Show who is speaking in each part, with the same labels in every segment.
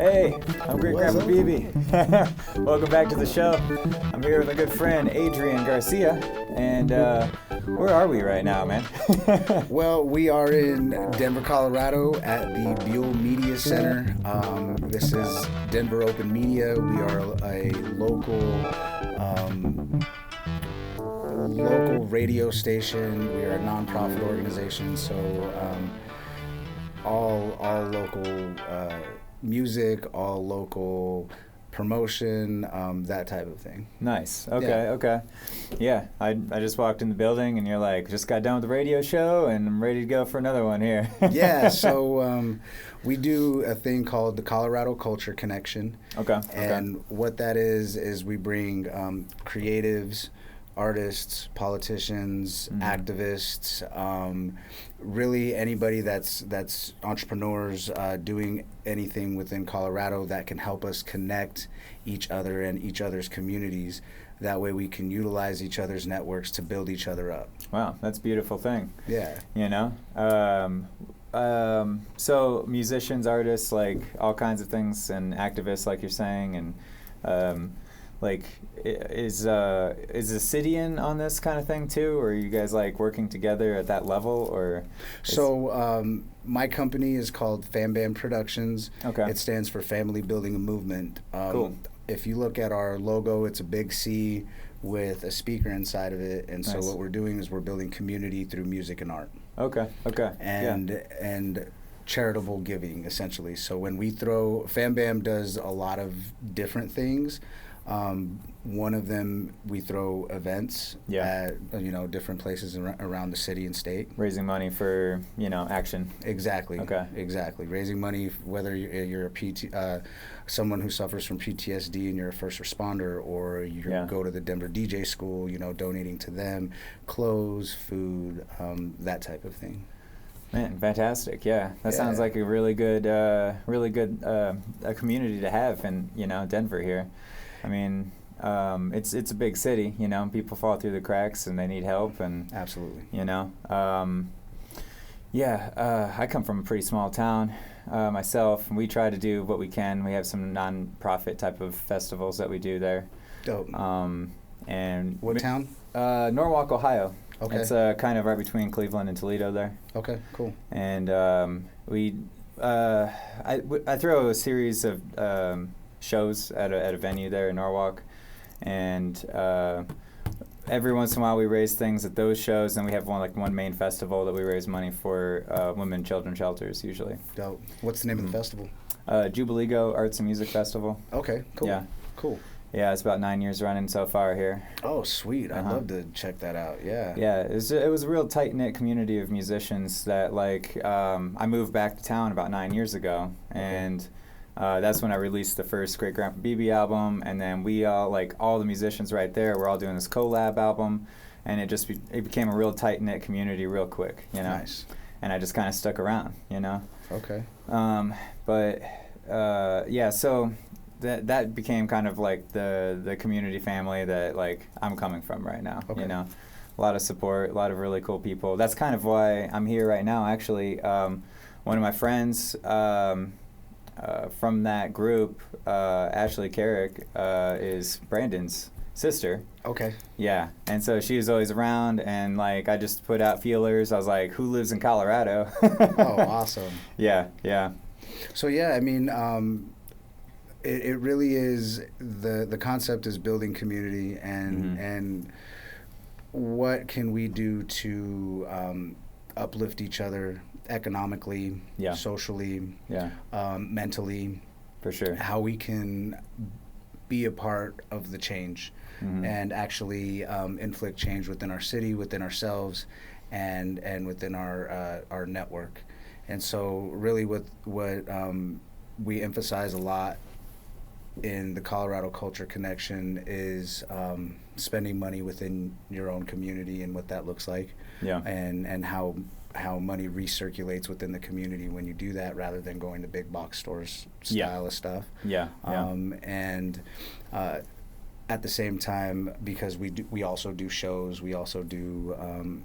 Speaker 1: Hey, I'm Great Grandpa BB. Welcome back to the show. I'm here with my good friend Adrian Garcia, and where are we right now, man?
Speaker 2: Well, we are in Denver, Colorado at the Buell Media Center. This is Denver Open Media. We are a local radio station. We are a nonprofit organization, so all local music, all local promotion, that type of thing.
Speaker 1: Nice. Okay. Yeah, I just walked in the building, and you're like, just got done with the radio show, and I'm ready to go for another one here.
Speaker 2: Yeah, so we do a thing called the Colorado Culture Connection.
Speaker 1: Okay.
Speaker 2: And what that is we bring creatives, artists, politicians, activists, really anybody that's entrepreneurs doing anything within Colorado that can help us connect each other and each other's communities. That way we can utilize each other's networks to build each other up.
Speaker 1: Wow, that's a beautiful thing.
Speaker 2: Yeah.
Speaker 1: You know? So musicians, artists, like all kinds of things, and activists, like you're saying, and like, is the city in on this kind of thing too, or are you guys like working together at that level, or?
Speaker 2: So my company is called Fam Bam Productions.
Speaker 1: Okay.
Speaker 2: It stands for Family Building a Movement.
Speaker 1: Cool.
Speaker 2: If you look at our logo, it's a big C with a speaker inside of it, and
Speaker 1: Nice.
Speaker 2: so what we're doing is we're building community through music and art.
Speaker 1: Okay.
Speaker 2: And charitable giving, essentially. So when we throw, Fam Bam does a lot of different things. One of them, we throw events at different places around the city and state.
Speaker 1: Raising money for action.
Speaker 2: Exactly.
Speaker 1: Okay.
Speaker 2: Exactly. Raising money, whether you're a someone who suffers from PTSD and you're a first responder, or you go to the Denver DJ school, donating to them, clothes, food, that type of thing.
Speaker 1: Man, fantastic! Yeah, that sounds like a really good a community to have in Denver here. I mean, it's a big city, people fall through the cracks and they need help, and
Speaker 2: absolutely,
Speaker 1: I come from a pretty small town myself, and we try to do what we can. We have some non-profit type of festivals that we do there.
Speaker 2: Dope.
Speaker 1: And
Speaker 2: what town?
Speaker 1: Norwalk, Ohio.
Speaker 2: Okay.
Speaker 1: It's kind of right between Cleveland and Toledo there.
Speaker 2: Okay, cool.
Speaker 1: And I throw a series of shows at a venue there in Norwalk, and every once in a while we raise things at those shows, and we have one main festival that we raise money for women and children shelters usually.
Speaker 2: Dope. What's the name of the festival?
Speaker 1: Jubileego Arts and Music Festival.
Speaker 2: Okay, cool.
Speaker 1: Yeah.
Speaker 2: Cool.
Speaker 1: Yeah, it's about 9 years running so far here.
Speaker 2: Oh, sweet. I'd love to check that out. Yeah.
Speaker 1: Yeah, it was a real tight-knit community of musicians that, I moved back to town about 9 years ago, and that's when I released the first Great Grandpa BB album, and then we all, all the musicians right there, we're all doing this collab album, and it became a real tight-knit community real quick,
Speaker 2: Nice.
Speaker 1: And I just kind of stuck around,
Speaker 2: Okay.
Speaker 1: So that became kind of like the community family that I'm coming from right now.
Speaker 2: Okay.
Speaker 1: A lot of support, a lot of really cool people. That's kind of why I'm here right now. Actually, one of my friends from that group, Ashley Carrick, is Brandon's sister.
Speaker 2: Okay.
Speaker 1: Yeah, and so she was always around, and I just put out feelers. I was like, who lives in Colorado?
Speaker 2: Oh, awesome.
Speaker 1: Yeah.
Speaker 2: So I mean, it really is, the concept is building community, and what can we do to uplift each other economically, socially, mentally.
Speaker 1: For sure.
Speaker 2: How we can be a part of the change and actually inflict change within our city, within ourselves, and within our network. And so really what we emphasize a lot in the Colorado Culture Connection is spending money within your own community and what that looks like, and how money recirculates within the community when you do that, rather than going to big box stores style of stuff. at the same time, because we also do shows, we also do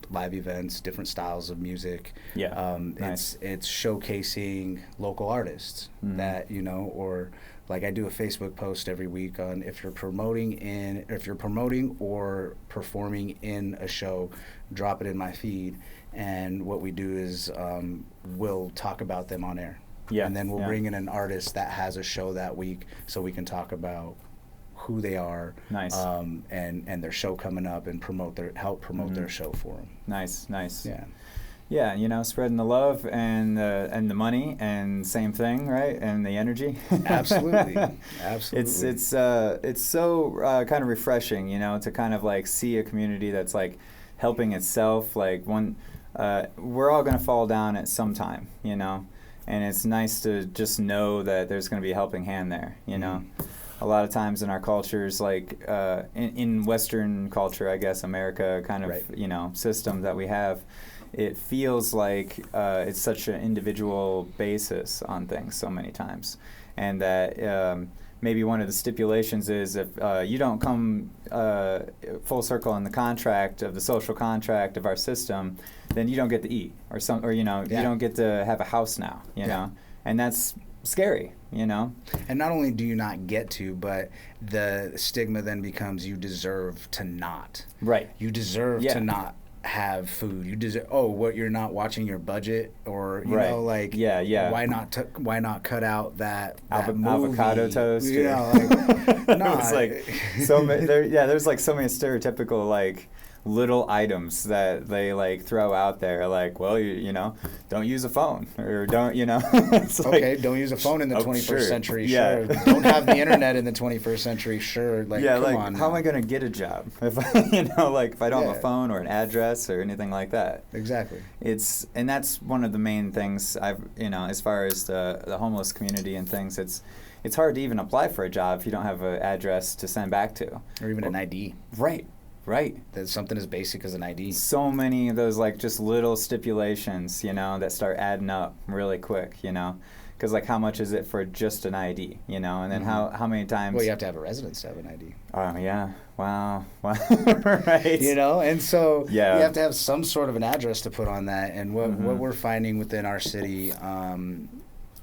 Speaker 2: live events, different styles of music.
Speaker 1: Yeah, nice.
Speaker 2: It's showcasing local artists that, you know, or like I do a Facebook post every week on if you're promoting or performing in a show, drop it in my feed, and what we do is we'll talk about them on air. Yeah, and then we'll bring in an artist that has a show that week, so we can talk about who they are, nice, and their show coming up, and help promote their show for them. Nice.
Speaker 1: Yeah, you know, spreading the love and the money, and same thing, right? And the energy.
Speaker 2: Absolutely.
Speaker 1: It's so kind of refreshing, you know, to kind of like see a community that's like helping itself. Like we're all gonna fall down at some time, you know. And it's nice to just know that there's going to be a helping hand there, you know. A lot of times in our cultures, like in Western culture, I guess, America kind of, you know, system that we have, it feels like it's such an individual basis on things so many times. And that maybe one of the stipulations is if you don't come full circle in the contract of the social contract of our system, then you don't get to eat, or you know, you don't get to have a house now, you know, and that's scary, you know.
Speaker 2: And not only do you not get to, but the stigma then becomes you deserve to not.
Speaker 1: Right.
Speaker 2: You deserve to not have food. You deserve. Oh, what? You're not watching your budget, or you know, like why not cut out that
Speaker 1: avocado toast?
Speaker 2: You know, like no,
Speaker 1: it's like so many. There's like so many stereotypical like little items that they like throw out there, like, well, you know, don't use a phone, or don't, you know. It's
Speaker 2: okay,
Speaker 1: like,
Speaker 2: don't use a phone in the 21st century. Sure. Don't have the internet in the 21st century. Sure. Like, come on.
Speaker 1: How am I going to get a job if I, you know, like if I don't have a phone or an address or anything like that?
Speaker 2: Exactly.
Speaker 1: And that's one of the main things I've, you know, as far as the homeless community and things. It's hard to even apply for a job if you don't have an address to send back to,
Speaker 2: or even an ID.
Speaker 1: Right.
Speaker 2: That's something as basic as an ID.
Speaker 1: So many of those like just little stipulations, you know, that start adding up really quick, you know. Because like how much is it for just an ID, you know? And then how many times...
Speaker 2: Well, you have to have a residence to have an ID.
Speaker 1: Oh, yeah. Wow. Right.
Speaker 2: You know, and so you have to have some sort of an address to put on that. And what we're finding within our city,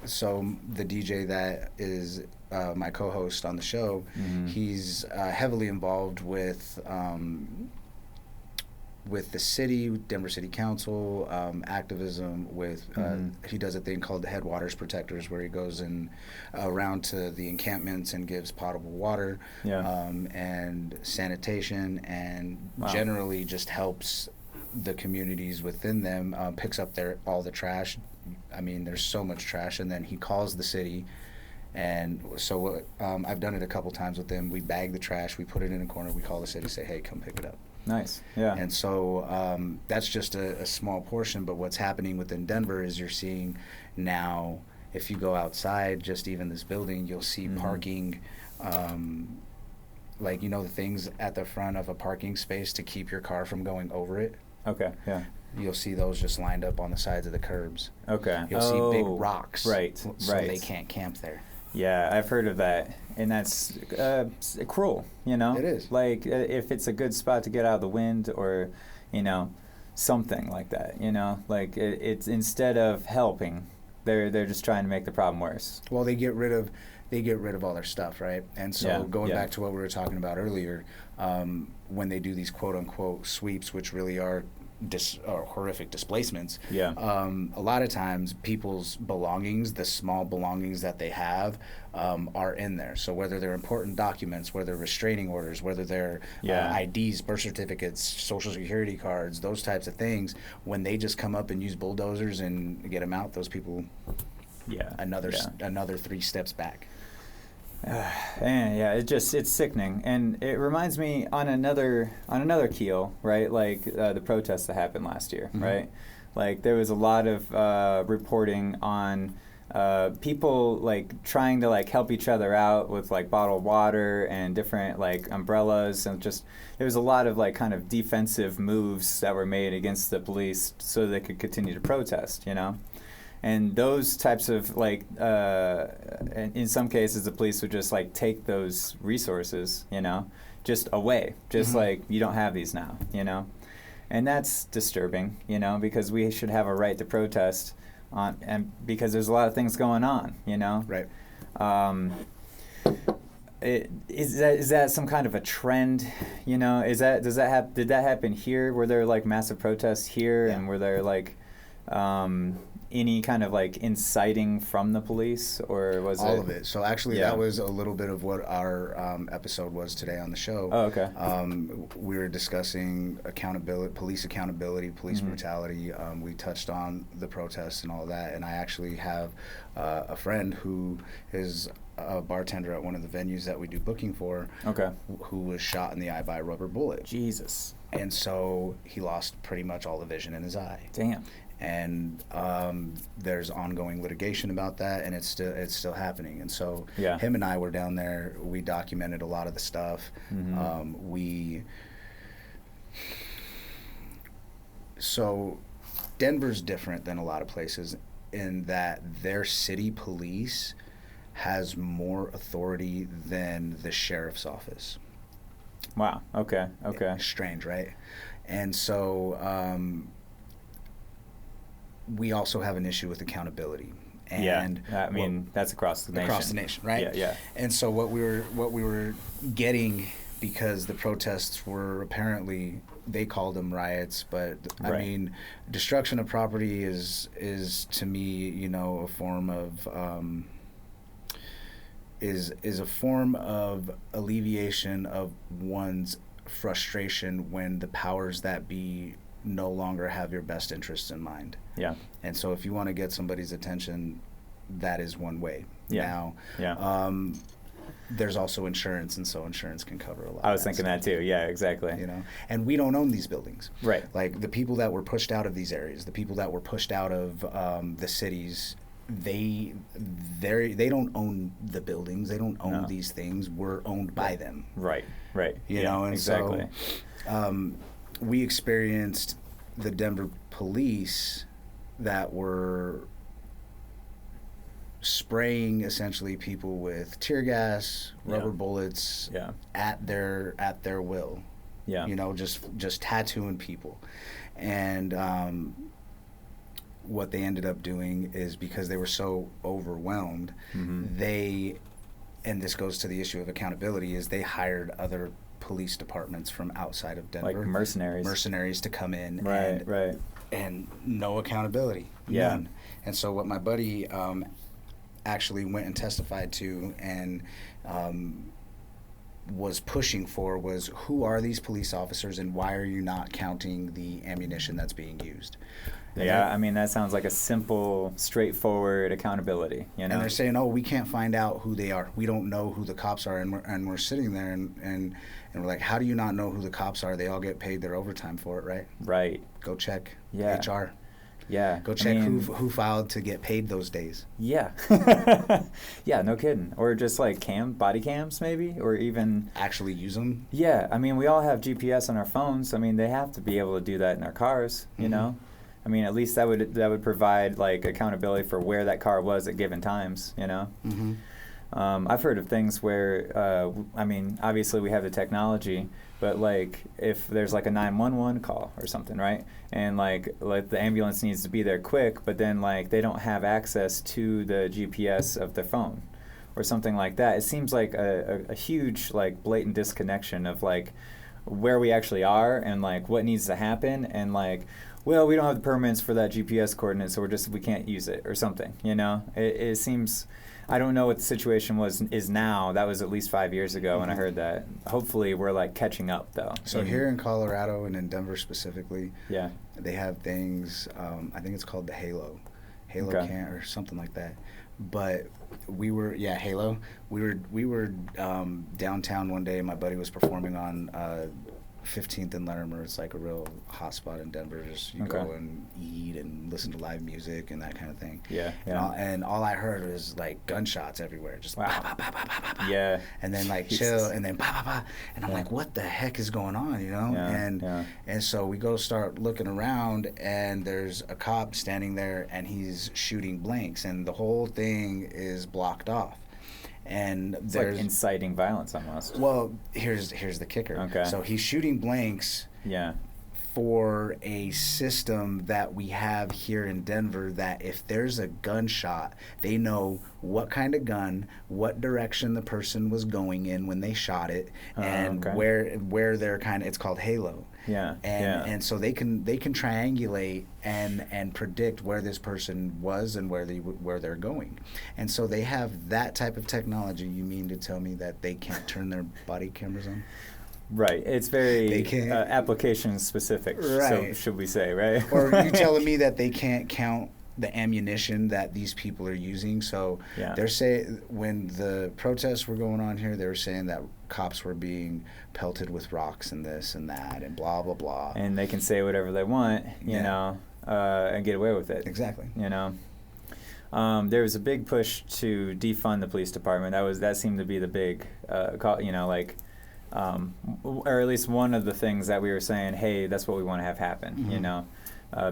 Speaker 2: so the DJ that is... my co-host on the show, he's heavily involved with the city, Denver City Council, activism with, he does a thing called the Headwaters Protectors, where he goes in around to the encampments and gives potable water and sanitation, and generally just helps the communities within them, picks up all the trash. I mean, there's so much trash, and then he calls the city. And so I've done it a couple times with them. We bag the trash, we put it in a corner, we call the city, say, hey, come pick it up.
Speaker 1: Nice, yeah.
Speaker 2: And so that's just a small portion, but what's happening within Denver is you're seeing now, if you go outside, just even this building, you'll see parking, like, you know, the things at the front of a parking space to keep your car from going over it.
Speaker 1: Okay, yeah.
Speaker 2: You'll see those just lined up on the sides of the curbs.
Speaker 1: Okay.
Speaker 2: You'll see big rocks.
Speaker 1: So
Speaker 2: they can't camp there.
Speaker 1: Yeah, I've heard of that, and that's cruel, you know?
Speaker 2: It is.
Speaker 1: Like, if it's a good spot to get out of the wind, or, you know, something like that, you know? Like, it's instead of helping, they're just trying to make the problem worse.
Speaker 2: Well, they get rid of all their stuff, right? And so going back to what we were talking about earlier, when they do these quote-unquote sweeps, which really are horrific displacements, a lot of times people's belongings, the small belongings that they have, are in there. So whether they're important documents, whether they're restraining orders, whether they're IDs, birth certificates, social security cards, those types of things, when they just come up and use bulldozers and get them out, those people, another 3 steps back.
Speaker 1: And it's sickening, and it reminds me on another keel, right? Like the protests that happened last year, right? Like there was a lot of reporting on people like trying to like help each other out with like bottled water and different like umbrellas, and just there was a lot of like kind of defensive moves that were made against the police so they could continue to protest, you know. And those types of like, in some cases, the police would just like take those resources, you know, just away, just like you don't have these now, you know? And that's disturbing, you know, because we should have a right to protest and because there's a lot of things going on, you know?
Speaker 2: Right.
Speaker 1: Is that some kind of a trend, you know? Did that happen here? Were there like massive protests here, and were there like any kind of like inciting from the police, or was
Speaker 2: all of it? So actually,
Speaker 1: Yeah.
Speaker 2: that was a little bit of what our episode was today on the show.
Speaker 1: Oh, okay.
Speaker 2: We were discussing accountability, police brutality. We touched on the protests and all that, and I actually have a friend who is a bartender at one of the venues that we do booking for.
Speaker 1: Okay.
Speaker 2: Who was shot in the eye by a rubber bullet.
Speaker 1: Jesus.
Speaker 2: And so he lost pretty much all the vision in his eye.
Speaker 1: Damn.
Speaker 2: And there's ongoing litigation about that, and it's still happening. And so him and I were down there. We documented a lot of the stuff. So Denver's different than a lot of places in that their city police has more authority than the sheriff's office.
Speaker 1: Wow. Okay.
Speaker 2: Strange, right? And so we also have an issue with accountability. And
Speaker 1: I mean, that's across the nation.
Speaker 2: Across the nation, right?
Speaker 1: Yeah.
Speaker 2: And so what we were getting, because the protests were apparently, they called them riots, but I mean, destruction of property is to me, you know, a form of is a form of alleviation of one's frustration when the powers that be no longer have your best interests in mind. Yeah. And so if you want to get somebody's attention, that is one way.
Speaker 1: Yeah.
Speaker 2: Now, there's also insurance, and so insurance can cover a lot.
Speaker 1: I was thinking that too. Yeah, exactly.
Speaker 2: You know, and we don't own these buildings.
Speaker 1: Right.
Speaker 2: Like the people that were pushed out of these areas, the people that were pushed out of the cities, they don't own the buildings. They don't own these things. We're owned by them.
Speaker 1: Right.
Speaker 2: You know, and
Speaker 1: exactly.
Speaker 2: So we experienced the Denver police that were spraying essentially people with tear gas, rubber bullets at their will. Yeah. You know, just tattooing people. And what they ended up doing is, because they were so overwhelmed, and this goes to the issue of accountability, is they hired other police departments from outside of Denver.
Speaker 1: Like mercenaries to come in.
Speaker 2: And no accountability. None. And so what my buddy actually went and testified to and was pushing for was, who are these police officers and why are you not counting the ammunition that's being used?
Speaker 1: I mean, that sounds like a simple, straightforward accountability, you know?
Speaker 2: And they're saying, oh, we can't find out who they are. We don't know who the cops are. And we're sitting there and we're like, how do you not know who the cops are? They all get paid their overtime for it, right? Right. Go check HR. Yeah. Go check who filed to get paid those days.
Speaker 1: Yeah. Yeah, no kidding. Or just like body cams maybe, or even
Speaker 2: actually use them.
Speaker 1: Yeah, I mean, we all have GPS on our phones. I mean, they have to be able to do that in our cars, you know? I mean, at least that would provide like accountability for where that car was at given times, you know? I've heard of things where, I mean, obviously we have the technology, but like if there's like a 911 call or something, right? And like the ambulance needs to be there quick, but then like they don't have access to the GPS of their phone or something like that. It seems like a huge like blatant disconnection of like where we actually are and like what needs to happen, and like, well, we don't have the permits for that GPS coordinate, so we can't use it or something, you know? It seems, I don't know what the situation is now. That was at least 5 years ago when I heard that. Hopefully we're like catching up though.
Speaker 2: So here in Colorado and in Denver specifically, they have things, I think it's called the Halo can or something like that. But we were, Halo. We were downtown one day. My buddy was performing on 15th and Larimer. It's like a real hot spot in Denver. Just you go and eat and listen to live music and that kind of thing. And all I heard was like gunshots everywhere, just bah, bah, bah, bah, bah, bah, bah. And then like chill, and then bah, bah, bah. And I'm like, what the heck is going on, you know? And so we go start looking around, and there's a cop standing there, and he's shooting blanks, and the whole thing is blocked off. And
Speaker 1: It's
Speaker 2: there's
Speaker 1: like inciting violence almost.
Speaker 2: well, here's the kicker.
Speaker 1: Okay.
Speaker 2: So he's shooting blanks
Speaker 1: Yeah.
Speaker 2: for a system that we have here in Denver that if there's a gunshot, they know what kind of gun, what direction the person was going in when they shot it, and
Speaker 1: okay.
Speaker 2: where they're kind of, it's called Halo.
Speaker 1: Yeah.
Speaker 2: And so they can triangulate and predict where this person was and where they're going. And so they have that type of technology. You mean to tell me that they can't turn their body cameras on?
Speaker 1: Right. It's very application specific,
Speaker 2: right.
Speaker 1: So should we say, right?
Speaker 2: Or you telling me that they can't count the ammunition that these people are using? So they're saying, when the protests were going on here, they were saying that cops were being pelted with rocks and this and that and blah, blah, blah.
Speaker 1: And they can say whatever they want, you know, and get away with it.
Speaker 2: Exactly.
Speaker 1: You know. There was a big push to defund the police department. That seemed to be the big, you know, like, or at least one of the things that we were saying, hey, that's what we want to have happen, you know,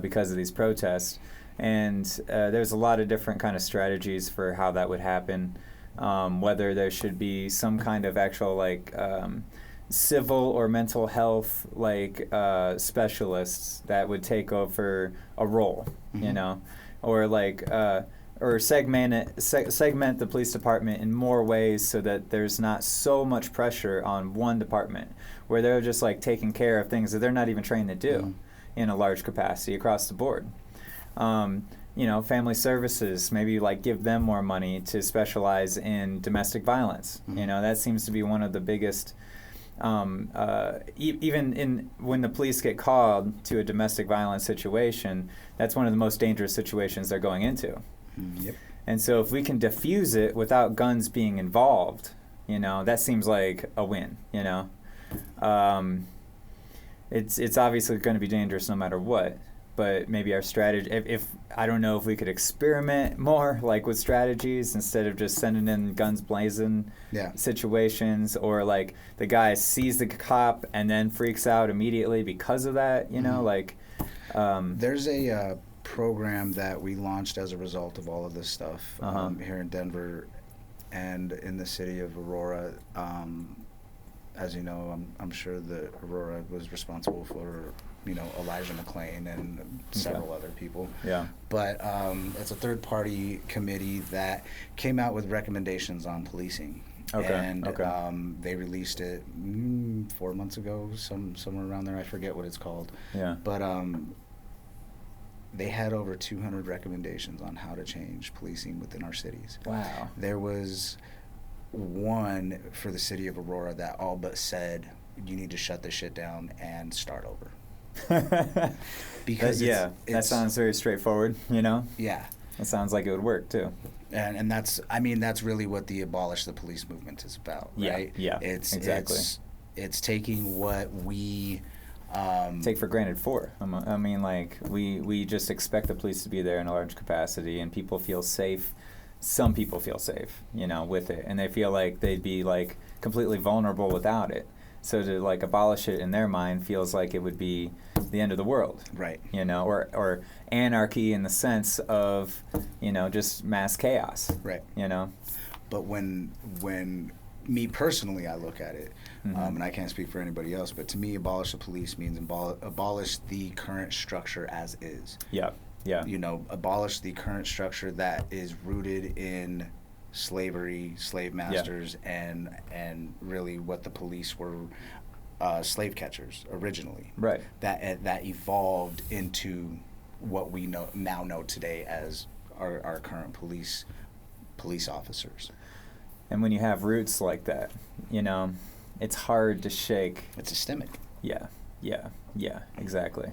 Speaker 1: because of these protests. And there's a lot of different kind of strategies for how that would happen, whether there should be some kind of actual, like, civil or mental health, like, specialists that would take over a role, you know, or like, or segment the police department in more ways so that there's not so much pressure on one department where they're just like taking care of things that they're not even trained to do in a large capacity across the board. You know, family services, maybe like give them more money to specialize in domestic violence. You know, that seems to be one of the biggest, even in when the police get called to a domestic violence situation, that's one of the most dangerous situations they're going into.
Speaker 2: Yep.
Speaker 1: And so if we can diffuse it without guns being involved, you know, that seems like a win, you know. It's obviously going to be dangerous no matter what, but maybe our strategy, if I don't know if we could experiment more, like with strategies instead of just sending in guns blazing situations, or like the guy sees the cop and then freaks out immediately because of that, you know, like.
Speaker 2: There's a program that we launched as a result of all of this stuff here in Denver and in the city of Aurora. As you know, I'm sure that Aurora was responsible for, you know, Elijah McClain and several other people. Yeah. But it's a third-party committee that came out with recommendations on policing. Okay. And they released it 4 months ago, somewhere around there. I forget what it's called. Yeah. But they had over 200 recommendations on how to change policing within our cities. Wow. There was one for the city of Aurora that all but said, you need to shut this shit down and start over. Because
Speaker 1: that sounds very straightforward, you know?
Speaker 2: Yeah.
Speaker 1: It sounds like it would work too.
Speaker 2: And that's really what the Abolish the Police movement is about, right? Yeah, exactly. It's taking what we
Speaker 1: take for granted I mean, like, we just expect the police to be there in a large capacity, and people feel safe. Some people feel safe, you know, with it, and they feel like they'd be like completely vulnerable without it. So to like abolish it in their mind feels like it would be the end of the world, right? You know, or anarchy in the sense of, you know, just mass chaos, right? You know,
Speaker 2: but when me personally, I look at it, and I can't speak for anybody else, but to me, abolish the police means abolish the current structure as is. Yeah. Yeah. You know, abolish the current structure that is rooted in slavery, slave masters, and really what the police were, slave catchers originally. Right. That evolved into what we now know today as our current police officers.
Speaker 1: And when you have roots like that, you know, it's hard to shake.
Speaker 2: It's systemic.
Speaker 1: Yeah, exactly.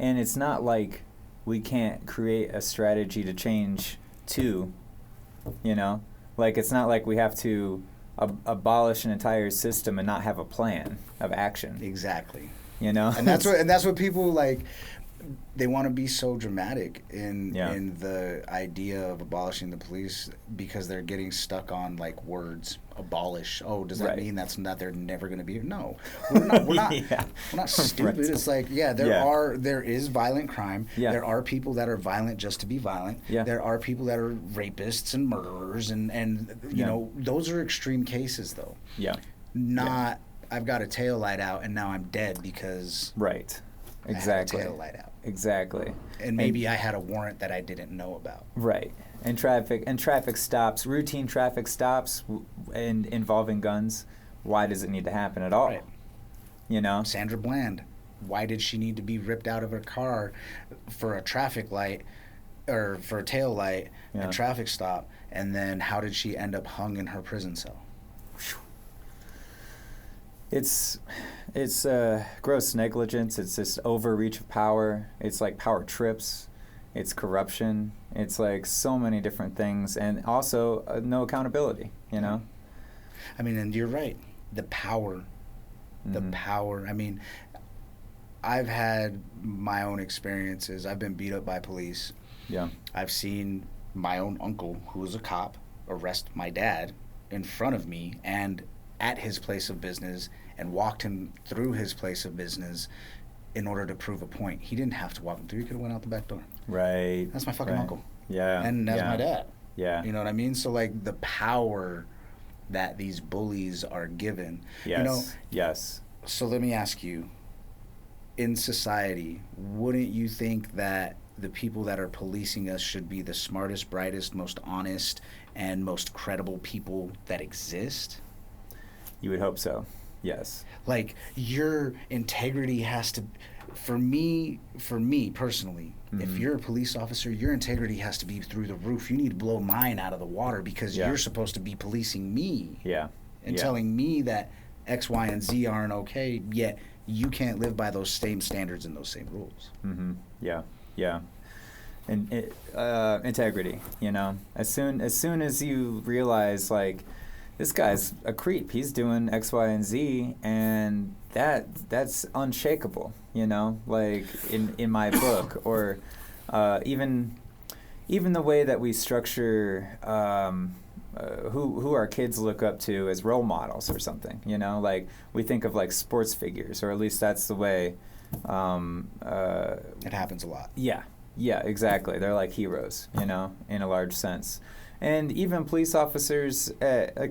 Speaker 1: And it's not like we can't create a strategy to change too, you know? Like, it's not like we have to abolish an entire system and not have a plan of action.
Speaker 2: Exactly.
Speaker 1: You know?
Speaker 2: And that's what people like. they want to be so dramatic in
Speaker 1: Yeah.
Speaker 2: in the idea of abolishing the police because they're getting stuck on like words. Abolish. Oh, does that
Speaker 1: Right.
Speaker 2: mean that's not they're never going to be? No, we're not. We're not.
Speaker 1: Yeah.
Speaker 2: We're not stupid.
Speaker 1: Right.
Speaker 2: It's like there is violent crime.
Speaker 1: Yeah.
Speaker 2: There are people that are violent just to be violent.
Speaker 1: Yeah.
Speaker 2: There are people that are rapists and murderers and you
Speaker 1: Yeah.
Speaker 2: know, those are extreme cases though.
Speaker 1: Yeah.
Speaker 2: Not I've got a tail light out and now I'm dead because
Speaker 1: Right.
Speaker 2: I had a
Speaker 1: Exactly.
Speaker 2: tail light out.
Speaker 1: Exactly.
Speaker 2: And maybe I had a warrant that I didn't know about.
Speaker 1: Right. And traffic stops, routine traffic stops and involving guns, why does it need to happen at all?
Speaker 2: Right.
Speaker 1: You know?
Speaker 2: Sandra Bland, why did she need to be ripped out of her car for a traffic light or for a tail light
Speaker 1: Yeah.
Speaker 2: and traffic stop? And then how did she end up hung in her prison cell?
Speaker 1: It's gross negligence. It's just overreach of power. It's like power trips. It's corruption. It's like so many different things, and also no accountability. You know.
Speaker 2: I mean, and you're right. The power.
Speaker 1: Mhm.
Speaker 2: I mean, I've had my own experiences. I've been beat up by police.
Speaker 1: Yeah.
Speaker 2: I've seen my own uncle, who was a cop, arrest my dad in front of me and at his place of business and walked him through his place of business in order to prove a point. He didn't have to walk him through. He could have went out the back door.
Speaker 1: Right.
Speaker 2: That's my fucking
Speaker 1: right.
Speaker 2: uncle.
Speaker 1: Yeah.
Speaker 2: And that's my dad.
Speaker 1: Yeah.
Speaker 2: You know what I mean? So, like, the power that these bullies are given.
Speaker 1: Yes.
Speaker 2: You know,
Speaker 1: yes.
Speaker 2: so let me ask you, in society, wouldn't you think that the people that are policing us should be the smartest, brightest, most honest, and most credible people that exist?
Speaker 1: You would hope so. Yes.
Speaker 2: Like, your integrity has to, for me personally, if
Speaker 1: Mhm.
Speaker 2: you're a police officer, your integrity has to be through the roof. You need to blow mine out of the water because
Speaker 1: Yeah.
Speaker 2: you're supposed to be policing me
Speaker 1: Yeah.
Speaker 2: and
Speaker 1: yeah.
Speaker 2: telling me that X, Y, and Z aren't okay, yet you can't live by those same standards and those same rules.
Speaker 1: Mm-hmm. Yeah. Yeah. And integrity. You know, as soon as you realize, like, this guy's a creep. He's doing X, Y, and Z, and that's unshakable. You know, like in my book, or even the way that we structure who our kids look up to as role models or something. You know, like we think of like sports figures, or at least that's the way.
Speaker 2: It happens a lot.
Speaker 1: Yeah. Yeah. Exactly. They're like heroes. You know, in a large sense. And even police officers,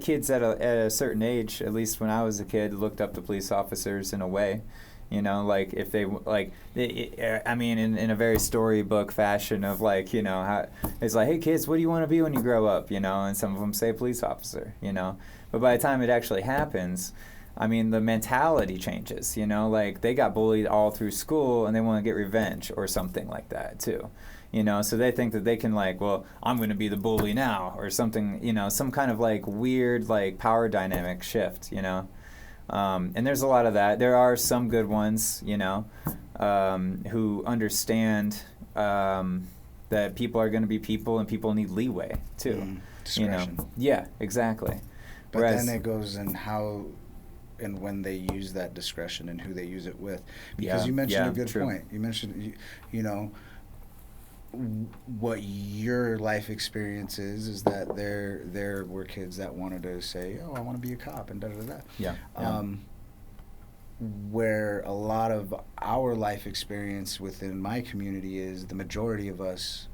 Speaker 1: kids at a certain age, at least when I was a kid, looked up to police officers in a way, you know, like if they, like, I mean, in a very storybook fashion of like, you know, how it's like, hey kids, what do you want to be when you grow up, you know, and some of them say police officer, you know, but by the time it actually happens, I mean, the mentality changes, you know, like they got bullied all through school and they want to get revenge or something like that too. You know, so they think that they can, like, well, I'm going to be the bully now or something, you know, some kind of, like, weird, like, power dynamic shift, you know. And there's a lot of that. There are some good ones, you know, who understand that people are going to be people and people need leeway, too.
Speaker 2: Discretion.
Speaker 1: You know? Yeah, exactly.
Speaker 2: But
Speaker 1: Whereas,
Speaker 2: then it goes in how and when they use that discretion and who they use it with. Because
Speaker 1: Yeah,
Speaker 2: you mentioned
Speaker 1: yeah,
Speaker 2: a good
Speaker 1: true.
Speaker 2: point. You mentioned, you know, what your life experience is that there were kids that wanted to say, oh, I want to be a cop and da-da-da.
Speaker 1: Yeah.
Speaker 2: Where a lot of our life experience within my community is the majority of us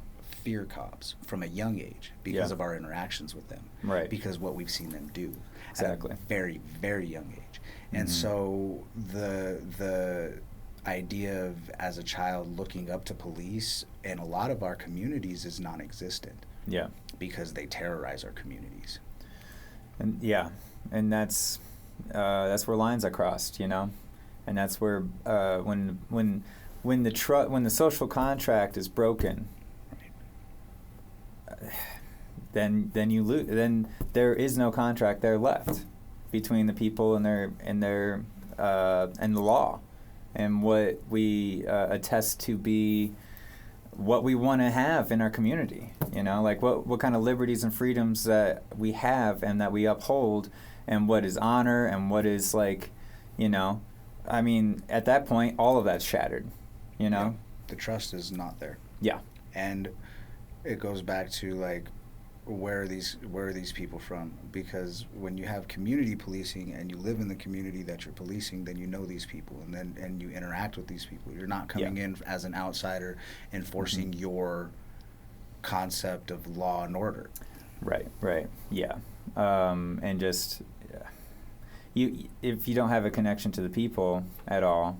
Speaker 2: fear cops from a young age because
Speaker 1: Yeah.
Speaker 2: of our interactions with them.
Speaker 1: Right.
Speaker 2: Because what we've seen them do
Speaker 1: Exactly.
Speaker 2: at a very, very young age. And
Speaker 1: Mhm.
Speaker 2: so the idea of, as a child, looking up to police in a lot of our communities is non-existent
Speaker 1: Yeah.
Speaker 2: because they terrorize our communities.
Speaker 1: And yeah, and that's where lines are crossed, you know, and that's where when the social contract is broken, then you lose. Then there is no contract there left between the people and their and the law, and what we attest to be what we want to have in our community, you know, like what kind of liberties and freedoms that we have and that we uphold, and what is honor and what is, like, you know, I mean, at that point, all of that's shattered, you know,
Speaker 2: the trust is not there.
Speaker 1: Yeah.
Speaker 2: And it goes back to like, where are these people from? Because when you have community policing and you live in the community that you're policing, then you know these people, and you interact with these people. You're not coming in as an outsider enforcing your concept of law and order.
Speaker 1: Right. Yeah. And just if you don't have a connection to the people at all,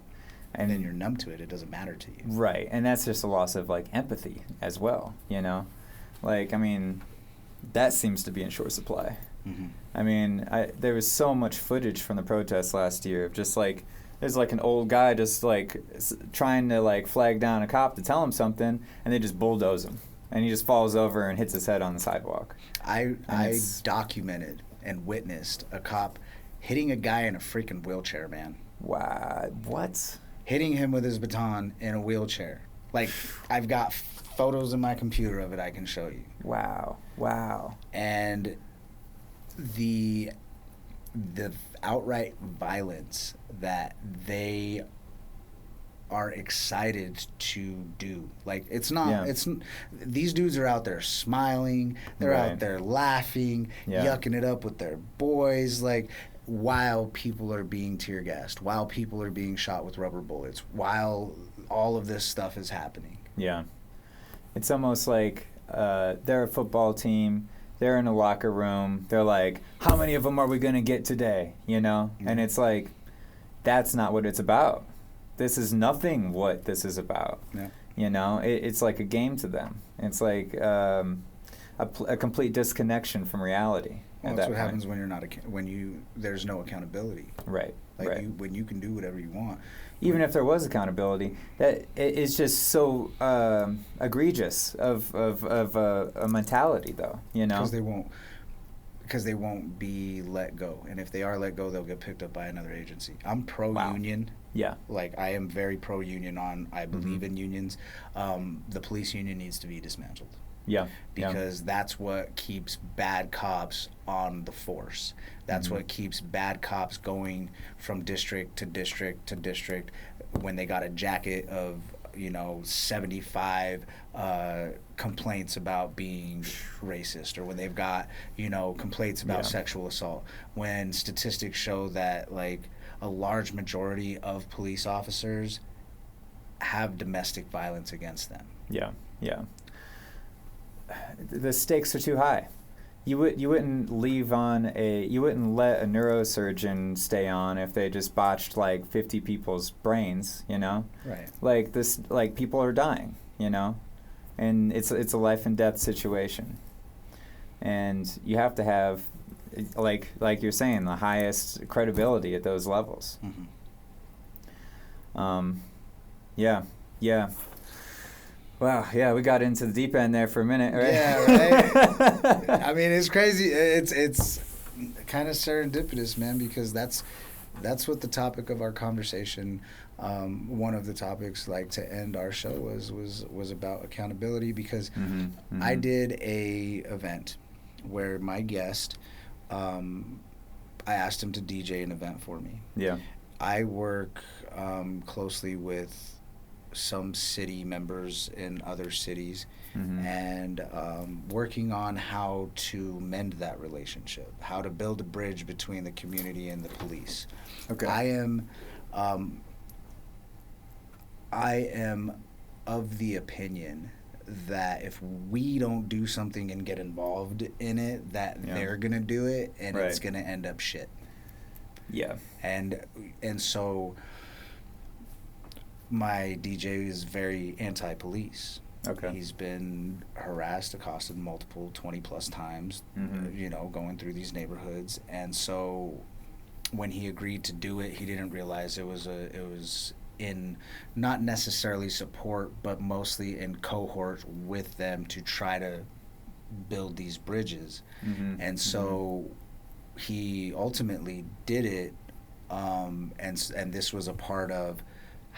Speaker 2: and then you're numb to it, it doesn't matter to you.
Speaker 1: Right. And that's just a loss of like empathy as well, you know? Like, I mean, that seems to be in short supply.
Speaker 2: Mm-hmm.
Speaker 1: I mean, there was so much footage from the protests last year of just like, there's like an old guy just like trying to like flag down a cop to tell him something, and they just bulldoze him, and he just falls over and hits his head on the sidewalk.
Speaker 2: I documented and witnessed a cop hitting a guy in a freaking wheelchair, man.
Speaker 1: Wow. What?
Speaker 2: Hitting him with his baton in a wheelchair. Like, I've got photos in my computer of it I can show you.
Speaker 1: Wow.
Speaker 2: And the outright violence that they are excited to do. Like, it's not, these dudes are out there smiling, they're out there laughing, yucking it up with their boys, like, while people are being tear gassed, while people are being shot with rubber bullets, while all of this stuff is happening.
Speaker 1: Yeah. It's almost like they're a football team, they're in a locker room, they're like, how many of them are we going to get today, you know? Mm-hmm. And it's like, that's not what it's about. This is nothing what this is about.
Speaker 2: Yeah.
Speaker 1: You know, it's like a game to them. It's like a complete disconnection from reality.
Speaker 2: Well, that's what happens when you're not there's no accountability.
Speaker 1: Right.
Speaker 2: Like when you can do whatever you want.
Speaker 1: Even if there was accountability, that it's just so egregious of a mentality, though. You know,
Speaker 2: because they won't be let go, and if they are let go, they'll get picked up by another agency. I'm pro-union.
Speaker 1: Wow. Yeah.
Speaker 2: Like, I am very pro-union I believe in unions. The police union needs to be dismantled.
Speaker 1: Yeah.
Speaker 2: Because that's what keeps bad cops on the force. That's what keeps bad cops going from district to district to district when they got a jacket of, 75 complaints about being racist, or when they've got, complaints about sexual assault. When statistics show that, like, a large majority of police officers have domestic violence against them.
Speaker 1: Yeah. The stakes are too high. You wouldn't let a neurosurgeon stay on if they just botched like 50 people's brains, you know?
Speaker 2: Right.
Speaker 1: Like this, like people are dying, you know? And it's a life and death situation. And you have to have, like you're saying, the highest credibility at those levels.
Speaker 2: Mm-hmm.
Speaker 1: Yeah. Wow, yeah, we got into the deep end there for a minute, right?
Speaker 2: Yeah, right? I mean, it's crazy. It's kind of serendipitous, man, because that's what the topic of our conversation, one of the topics, like, to end our show was about accountability, because I did a event where my guest, I asked him to DJ an event for me.
Speaker 1: Yeah.
Speaker 2: I work closely with some city members in other cities, and working on how to mend that relationship, how to build a bridge between the community and the police.
Speaker 1: Okay.
Speaker 2: I am of the opinion that if we don't do something and get involved in it, that they're gonna do it, and it's gonna end up shit.
Speaker 1: Yeah.
Speaker 2: And so my DJ is very anti-police.
Speaker 1: Okay.
Speaker 2: He's been harassed, accosted multiple 20-plus times, going through these neighborhoods. And so when he agreed to do it, he didn't realize it was in not necessarily support, but mostly in cohort with them to try to build these bridges. And so he ultimately did it, and this was a part of,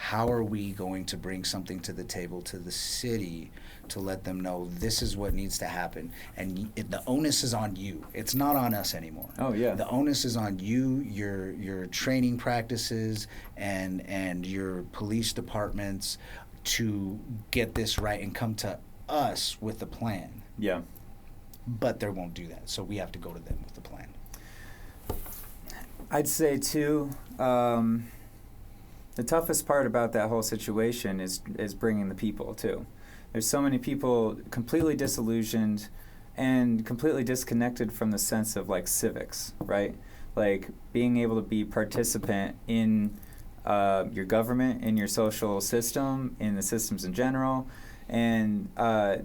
Speaker 2: how are we going to bring something to the table to the city to let them know this is what needs to happen? And the onus is on you. It's not on us anymore.
Speaker 1: Oh, yeah.
Speaker 2: The onus is on you, your training practices, and your police departments to get this right and come to us with a plan.
Speaker 1: Yeah.
Speaker 2: But they won't do that, so we have to go to them with the plan.
Speaker 1: I'd say, too, the toughest part about that whole situation is bringing the people, too. There's so many people completely disillusioned and completely disconnected from the sense of, like, civics, right? Like, being able to be participant in your government, in your social system, in the systems in general. And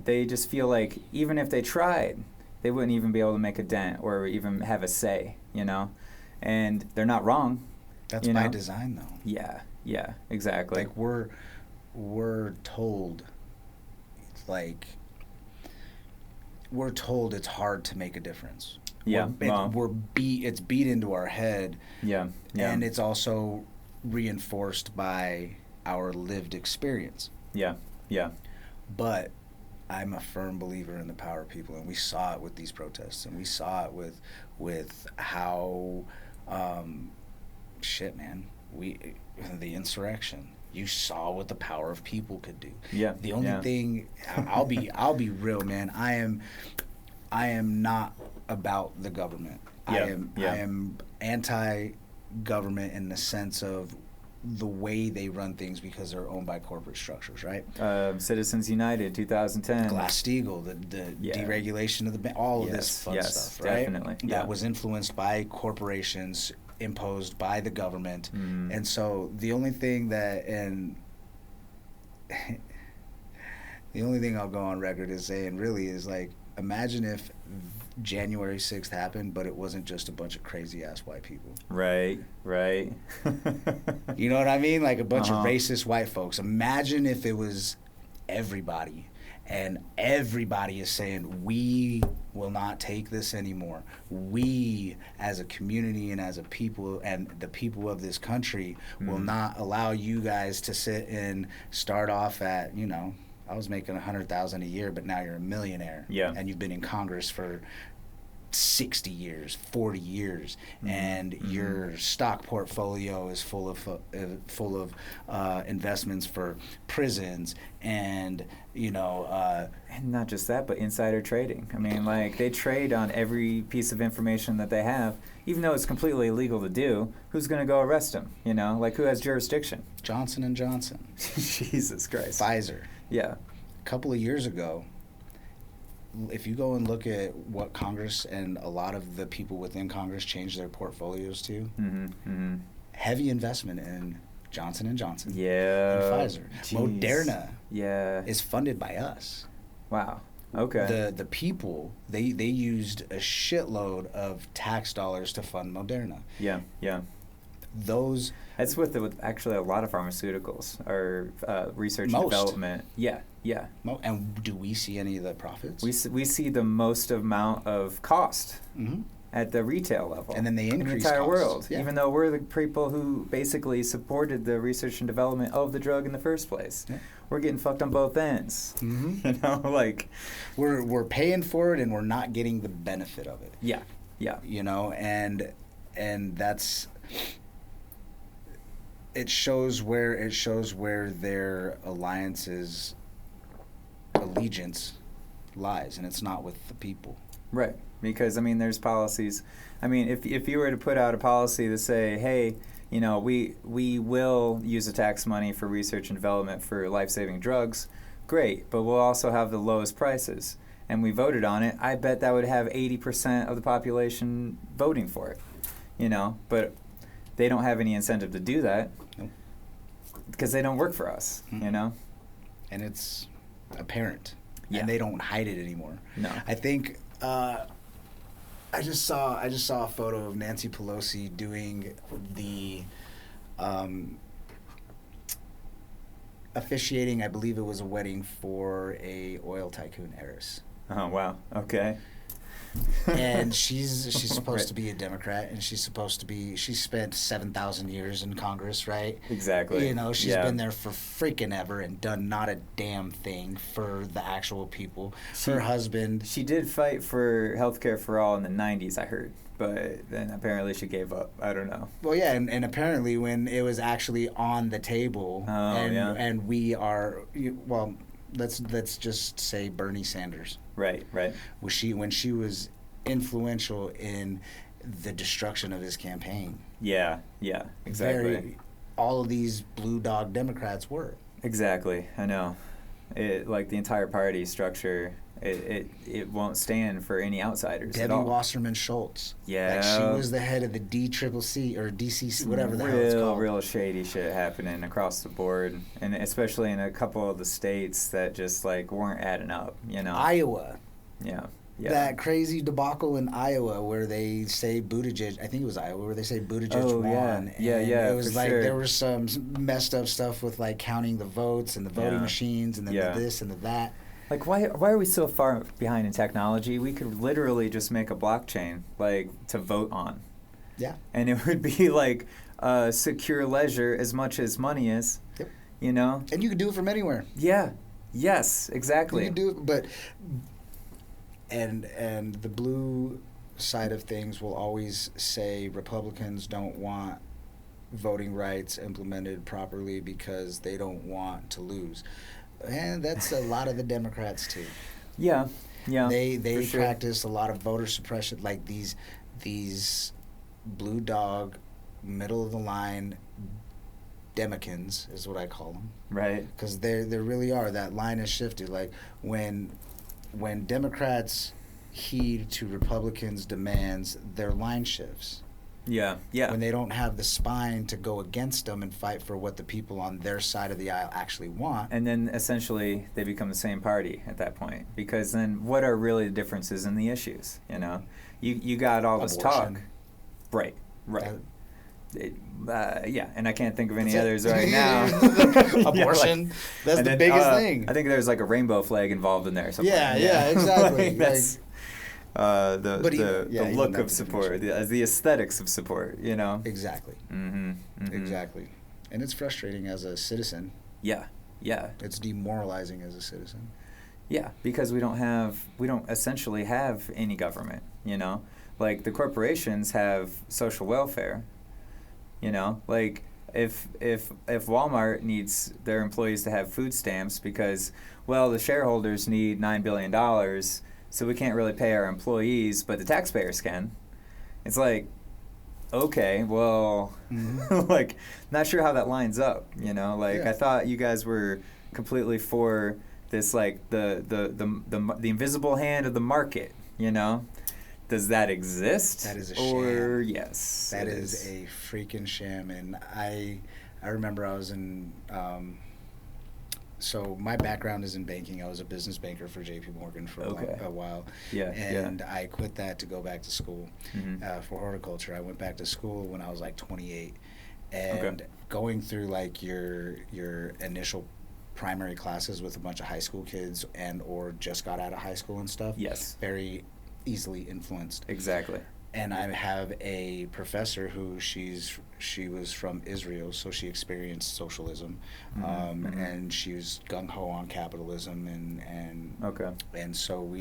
Speaker 1: they just feel like even if they tried, they wouldn't even be able to make a dent or even have a say, you know? And they're not wrong.
Speaker 2: That's by design, though.
Speaker 1: Yeah, exactly.
Speaker 2: Like, we're told, like, it's hard to make a difference.
Speaker 1: Yeah.
Speaker 2: It's beat into our head.
Speaker 1: Yeah.
Speaker 2: And it's also reinforced by our lived experience.
Speaker 1: Yeah.
Speaker 2: But I'm a firm believer in the power of people, and we saw it with these protests, and we saw it with how the insurrection. You saw what the power of people could do.
Speaker 1: Yeah.
Speaker 2: The only thing, I'll be real, man. I am not about the government.
Speaker 1: Yeah.
Speaker 2: I am anti-government in the sense of the way they run things because they're owned by corporate structures, right?
Speaker 1: Citizens United, 2010.
Speaker 2: Glass-Steagall, the deregulation of the all of this fun stuff, right?
Speaker 1: Definitely.
Speaker 2: That was influenced by corporations, imposed by the government, and so the only thing I'll go on record as saying really is, like, imagine if January 6th happened, but it wasn't just a bunch of crazy ass white people.
Speaker 1: Right.
Speaker 2: You know what I mean? Like a bunch of racist white folks. Imagine if it was everybody, and everybody is saying, we will not take this anymore. We, as a community and as a people, and the people of this country, will not allow you guys to sit and start off at, I was making $100,000 a year, but now you're a millionaire.
Speaker 1: Yeah.
Speaker 2: And you've been in Congress for 60 years, 40 years, and your stock portfolio is full of investments for prisons, and
Speaker 1: and not just that, but insider trading. I mean, like, they trade on every piece of information that they have, even though it's completely illegal to do. Who's going to go arrest them? Like, who has jurisdiction?
Speaker 2: Johnson & Johnson.
Speaker 1: Jesus Christ.
Speaker 2: Pfizer.
Speaker 1: Yeah.
Speaker 2: A couple of years ago, if you go and look at what Congress and a lot of the people within Congress changed their portfolios to, heavy investment in Johnson & Johnson and Pfizer.
Speaker 1: Jeez.
Speaker 2: Moderna is funded by us.
Speaker 1: Wow. Okay.
Speaker 2: The people, they used a shitload of tax dollars to fund Moderna.
Speaker 1: Yeah. That's with actually a lot of pharmaceuticals or research and development. Yeah.
Speaker 2: And do we see any of the profits?
Speaker 1: We see the most amount of cost at the retail level.
Speaker 2: And then they increase
Speaker 1: in the entire
Speaker 2: costs.
Speaker 1: world,
Speaker 2: Yeah.
Speaker 1: even though we're the people who basically supported the research and development of the drug in the first place. Yeah. We're getting fucked on both ends. Like
Speaker 2: we're paying for it and we're not getting the benefit of it.
Speaker 1: Yeah.
Speaker 2: And that's. It shows where their allegiance lies, and it's not with the people.
Speaker 1: Right, because there's policies. If you were to put out a policy to say, hey, we will use the tax money for research and development for life-saving drugs, great, but we'll also have the lowest prices, and we voted on it, I bet that would have 80% of the population voting for it. But they don't have any incentive to do that.
Speaker 2: Nope.
Speaker 1: Because they don't work for us,
Speaker 2: And it's apparent.
Speaker 1: Yeah.
Speaker 2: And they don't hide it anymore.
Speaker 1: No.
Speaker 2: I think I just saw a photo of Nancy Pelosi doing the officiating, I believe it was a wedding for a oil tycoon heiress.
Speaker 1: Oh, wow. Okay.
Speaker 2: And she's supposed to be a Democrat, and she spent 7,000 years in Congress, right?
Speaker 1: Exactly.
Speaker 2: She's been there for freaking ever and done not a damn thing for the actual people. Her husband.
Speaker 1: She did fight for healthcare for all in the 90s, I heard. but then apparently she gave up. I don't know.
Speaker 2: Well, yeah, and apparently when it was actually on the table, and we are, well, let's just say Bernie Sanders.
Speaker 1: Right.
Speaker 2: When she was influential in the destruction of his campaign.
Speaker 1: Yeah, exactly.
Speaker 2: All of these blue dog Democrats were.
Speaker 1: Exactly, I know. It, like the entire party structure, it won't stand for any outsiders at all.
Speaker 2: Debbie Wasserman Schultz.
Speaker 1: Yeah.
Speaker 2: Like she was the head of the DCCC or DCC, whatever the hell it's called.
Speaker 1: Real shady shit happening across the board, and especially in a couple of the states that just like weren't adding up,
Speaker 2: Iowa.
Speaker 1: Yeah.
Speaker 2: That crazy debacle in Iowa where they say Buttigieg, I think it was Iowa, where they say Buttigieg won.
Speaker 1: Yeah,
Speaker 2: It was like
Speaker 1: sure.
Speaker 2: there was some messed up stuff with like counting the votes and the voting machines and then the this and the that.
Speaker 1: Like, why are we so far behind in technology? We could literally just make a blockchain, like, to vote on.
Speaker 2: Yeah.
Speaker 1: And it would be like secure leisure as much as money is.
Speaker 2: Yep.
Speaker 1: And
Speaker 2: you could do it from anywhere.
Speaker 1: Yeah. Yes, exactly.
Speaker 2: You can do it, but... And the blue side of things will always say Republicans don't want voting rights implemented properly because they don't want to lose. And that's a lot of the Democrats too.
Speaker 1: Yeah.
Speaker 2: They practice a lot of voter suppression, like these blue dog, middle of the line Demicans is what I call them.
Speaker 1: Right.
Speaker 2: Because they really are. That line is shifted. Like when Democrats heed to Republicans' demands, their line shifts.
Speaker 1: Yeah.
Speaker 2: When they don't have the spine to go against them and fight for what the people on their side of the aisle actually want.
Speaker 1: And then essentially they become the same party at that point. Because then what are really the differences in the issues? You got all this talk. Right. And I can't think of any others right now.
Speaker 2: Abortion. That's the biggest thing.
Speaker 1: I think there's like a rainbow flag involved in there.
Speaker 2: Yeah, exactly.
Speaker 1: That's the look of support, the aesthetics of support.
Speaker 2: Exactly.
Speaker 1: Mm-hmm.
Speaker 2: Exactly. And it's frustrating as a citizen.
Speaker 1: Yeah.
Speaker 2: It's demoralizing as a citizen.
Speaker 1: Yeah, because we don't essentially have any government. Like the corporations have social welfare. Like if Walmart needs their employees to have food stamps because, well, the shareholders need $9 billion, so we can't really pay our employees, but the taxpayers can. It's like, okay, well, like, not sure how that lines up, I thought you guys were completely for this, like, the invisible hand of the market, Does that exist?
Speaker 2: That is a
Speaker 1: or
Speaker 2: sham.
Speaker 1: Yes.
Speaker 2: That is a freaking sham. And I remember I was in, so my background is in banking. I was a business banker for JP Morgan for a while. And I quit that to go back to school for horticulture. I went back to school when I was like 28. And going through like your initial primary classes with a bunch of high school kids and or just got out of high school and stuff.
Speaker 1: Yes.
Speaker 2: Very easily influenced.
Speaker 1: Exactly.
Speaker 2: And I have a professor who she was from Israel, so she experienced socialism, and she was gung ho on capitalism, and so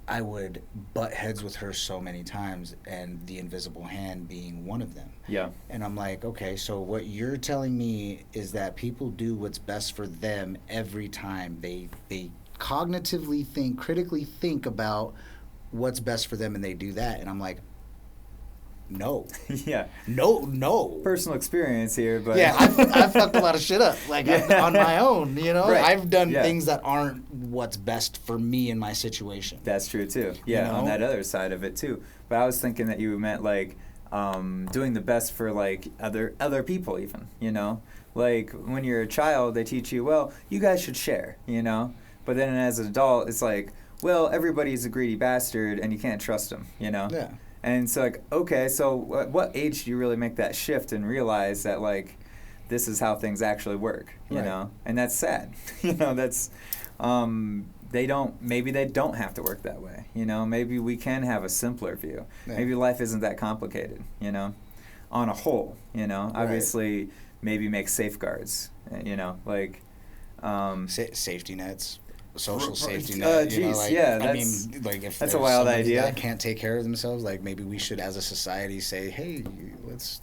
Speaker 2: I would butt heads with her so many times, and the invisible hand being one of them.
Speaker 1: Yeah.
Speaker 2: And I'm like, okay, so what you're telling me is that people do what's best for them every time. They cognitively critically think about what's best for them, and they do that. And I'm like, no.
Speaker 1: Yeah.
Speaker 2: No.
Speaker 1: Personal experience here, but...
Speaker 2: Yeah, I've fucked a lot of shit up, like, on my own, Right. I've done things that aren't what's best for me in my situation.
Speaker 1: That's true, too. Yeah, on that other side of it, too. But I was thinking that you meant, like, doing the best for, like, other people, even, Like, when you're a child, they teach you, well, you guys should share, But then as an adult, it's like, well, everybody's a greedy bastard, and you can't trust them,
Speaker 2: Yeah.
Speaker 1: And it's like, okay, so what age do you really make that shift and realize that, like, this is how things actually work, you know? And that's sad. That's, maybe they don't have to work that way, Maybe we can have a simpler view. Yeah. Maybe life isn't that complicated, on a whole, Obviously, maybe make safeguards, like...
Speaker 2: safety nets. social safety net.
Speaker 1: Geez, yeah,
Speaker 2: I mean, like if
Speaker 1: that's
Speaker 2: there's
Speaker 1: a wild
Speaker 2: somebody
Speaker 1: idea.
Speaker 2: that can't take care of themselves, like maybe we should, as a society, say, hey, let's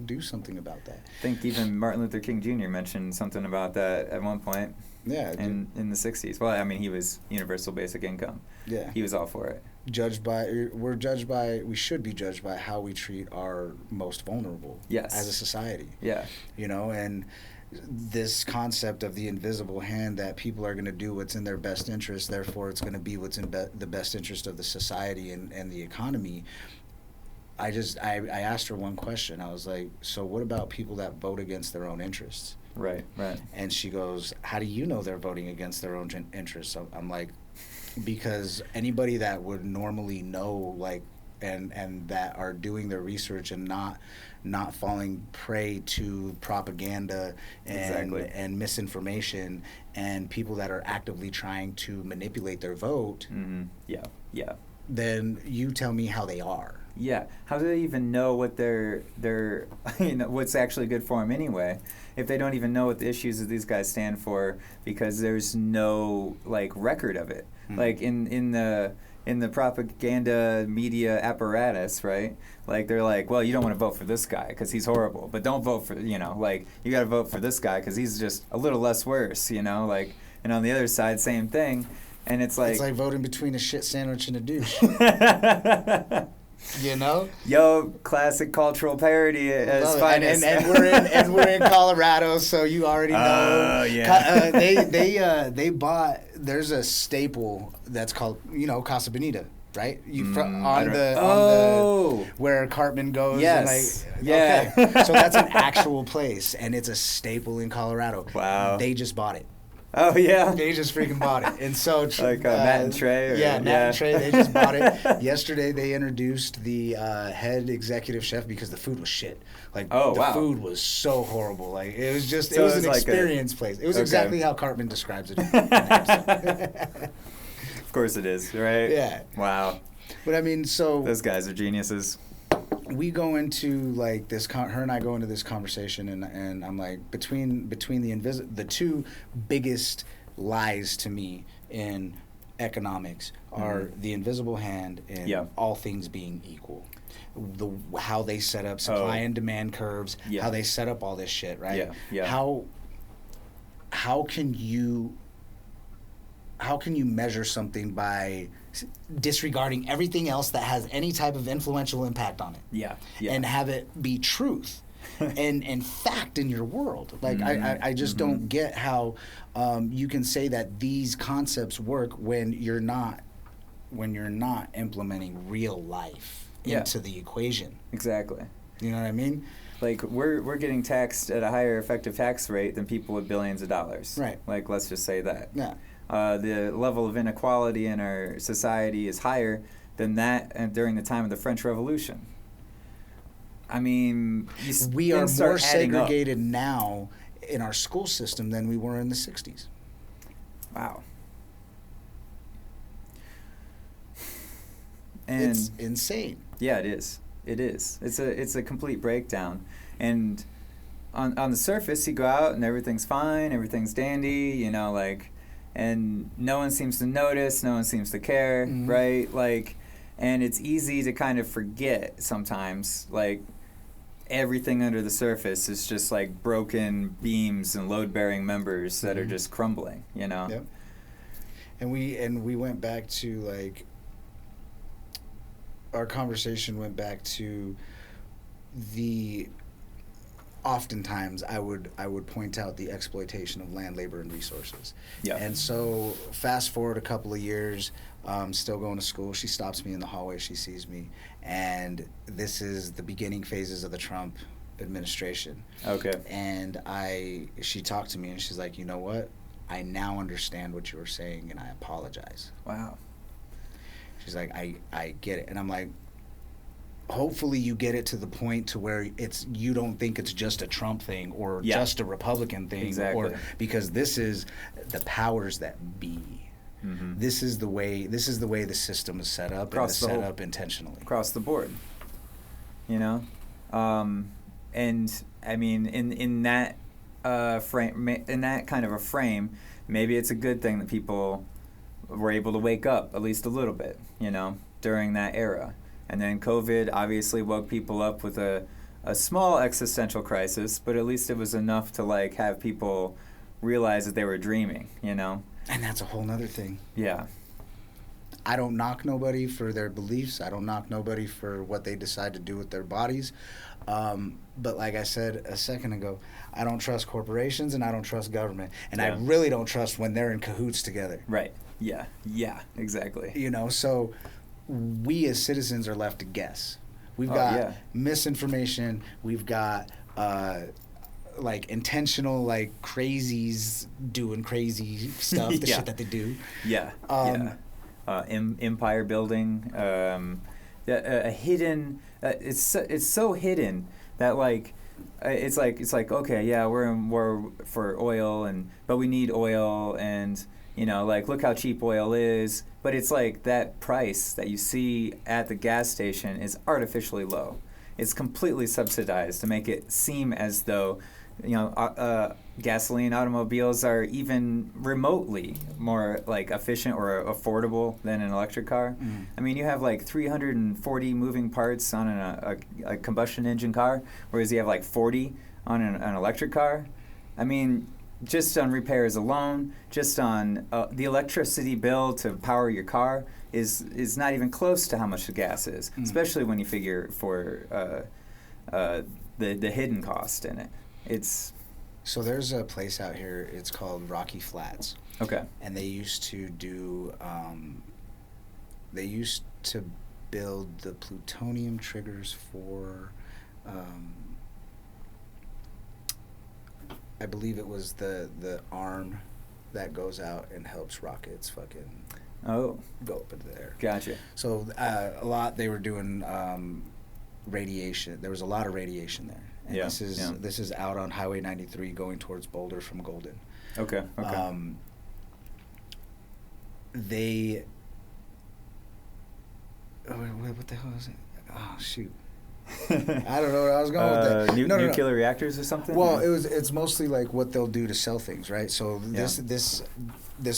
Speaker 2: do something about that.
Speaker 1: I think even Martin Luther King Jr. mentioned something about that at one point.
Speaker 2: Yeah.
Speaker 1: In the 60s. Well, I mean, he was universal basic income.
Speaker 2: Yeah.
Speaker 1: He was all for it.
Speaker 2: We should be judged by how we treat our most vulnerable.
Speaker 1: Yes.
Speaker 2: As a society.
Speaker 1: Yeah.
Speaker 2: And this concept of the invisible hand, that people are going to do what's in their best interest, therefore it's going to be what's in the best interest of the society and the economy. I asked her one question. I was like, so what about people that vote against their own interests?
Speaker 1: Right.
Speaker 2: And she goes, how do you know they're voting against their own interests? So I'm like, because anybody that would normally know, like, and that are doing their research and not falling prey to propaganda and misinformation, and people that are actively trying to manipulate their vote.
Speaker 1: Mm-hmm. Yeah.
Speaker 2: Then you tell me how they are.
Speaker 1: Yeah. How do they even know what they're what's actually good for them anyway? If they don't even know what the issues that these guys stand for, because there's no record of it. Mm-hmm. Like in the propaganda media apparatus, right? Like they're like, well, you don't want to vote for this guy because he's horrible, but don't vote for you got to vote for this guy because he's just a little less worse, and on the other side, same thing, and it's like
Speaker 2: voting between a shit sandwich and a douche.
Speaker 1: Yo, classic cultural parody as finest.
Speaker 2: And we're in Colorado, so you already know.
Speaker 1: Yeah.
Speaker 2: They bought. There's a staple that's called Casa Bonita, right? Where Cartman goes.
Speaker 1: Yes.
Speaker 2: Okay. So that's an actual place, and it's a staple in Colorado.
Speaker 1: Wow.
Speaker 2: They just bought it.
Speaker 1: Oh, yeah.
Speaker 2: They just freaking bought it. And so...
Speaker 1: Matt and Trey?
Speaker 2: Matt and Trey, they just bought it. Yesterday, they introduced the head executive chef because the food was shit. The food was so horrible. It was just... it was an experience place. It was exactly how Cartman describes it in the episode.
Speaker 1: Of course it is, right?
Speaker 2: Yeah.
Speaker 1: Wow.
Speaker 2: But I mean, so...
Speaker 1: Those guys are geniuses.
Speaker 2: We go into this. Her and I go into this conversation, and I'm like, between the two biggest lies to me in economics are the invisible hand and all things being equal. How they set up supply and demand curves, how they set up all this shit, right?
Speaker 1: Yeah.
Speaker 2: How can you measure something by disregarding everything else that has any type of influential impact on it?
Speaker 1: Yeah.
Speaker 2: And have it be truth and fact in your world. I just don't get how you can say that these concepts work when you're not implementing real life into the equation.
Speaker 1: Exactly.
Speaker 2: You know what I mean?
Speaker 1: We're getting taxed at a higher effective tax rate than people with billions of dollars.
Speaker 2: Right.
Speaker 1: Let's just say that.
Speaker 2: Yeah.
Speaker 1: The level of inequality in our society is higher than that during the time of the French Revolution. I mean,
Speaker 2: we are more segregated now in our school system than we were in the 60s.
Speaker 1: Wow. And
Speaker 2: it's insane.
Speaker 1: Yeah, it is. It is. It's a complete breakdown. And on the surface, you go out and everything's fine, everything's dandy, and no one seems to notice, no one seems to care, right? And it's easy to kind of forget sometimes, everything under the surface is just broken beams and load-bearing members that are just crumbling,
Speaker 2: Yep. And we went back to our conversation went back to oftentimes I would point out the exploitation of land, labor, and resources.
Speaker 1: Yeah.
Speaker 2: And so fast forward a couple of years, still going to school. She stops me in the hallway. She sees me, and this is the beginning phases of the Trump administration.
Speaker 1: Okay.
Speaker 2: And she talked to me, and she's like, you know what? I now understand what you were saying, and I apologize.
Speaker 1: Wow.
Speaker 2: She's like, I get it. And I'm like, hopefully you get it to the point to where you don't think it's just a Trump thing or just a Republican thing.
Speaker 1: Exactly.
Speaker 2: Or because this is the powers that be. Mm-hmm. This is the way the system is set up, and it's set up intentionally.
Speaker 1: Across the board. And I mean, in that frame, in that kind of a frame, maybe it's a good thing that people were able to wake up at least a little bit, during that era. And then COVID obviously woke people up with a small existential crisis, but at least it was enough to like have people realize that they were dreaming, And
Speaker 2: that's a whole nother thing.
Speaker 1: Yeah.
Speaker 2: I don't knock nobody for their beliefs. I don't knock nobody for what they decide to do with their bodies. But like I said a second ago, I don't trust corporations and I don't trust government. And I really don't trust when they're in cahoots together.
Speaker 1: Right. Yeah. Yeah, exactly.
Speaker 2: So we as citizens are left to guess. We've got misinformation. We've got like intentional like crazies doing crazy stuff, the shit that they do.
Speaker 1: Yeah. Empire building, a hidden. It's so hidden that like it's like okay, yeah, we're in war for oil but we need oil and like look how cheap oil is, but it's like that price that you see at the gas station is artificially low. It's completely subsidized to make it seem as though gasoline automobiles are even remotely more like efficient or affordable than an electric car. I mean, you have like 340 moving parts on a combustion engine car, whereas you have like 40 on an electric car. I mean, just on repairs alone, just on the electricity bill to power your car is not even close to how much the gas is, especially when you figure for the hidden cost in it.
Speaker 2: So there's a place out here, it's called Rocky Flats.
Speaker 1: Okay.
Speaker 2: And they used to do, build the plutonium triggers for, I believe it was the arm that goes out and helps rockets fucking go up into the air.
Speaker 1: Gotcha.
Speaker 2: So they were doing radiation. There was a lot of radiation there. And this is out on Highway 93 going towards Boulder from Golden.
Speaker 1: Okay.
Speaker 2: What the hell is it? Oh shoot. I don't know where I was going with that.
Speaker 1: Nuclear reactors or something?
Speaker 2: Well, it's mostly like what they'll do to sell things, right? So this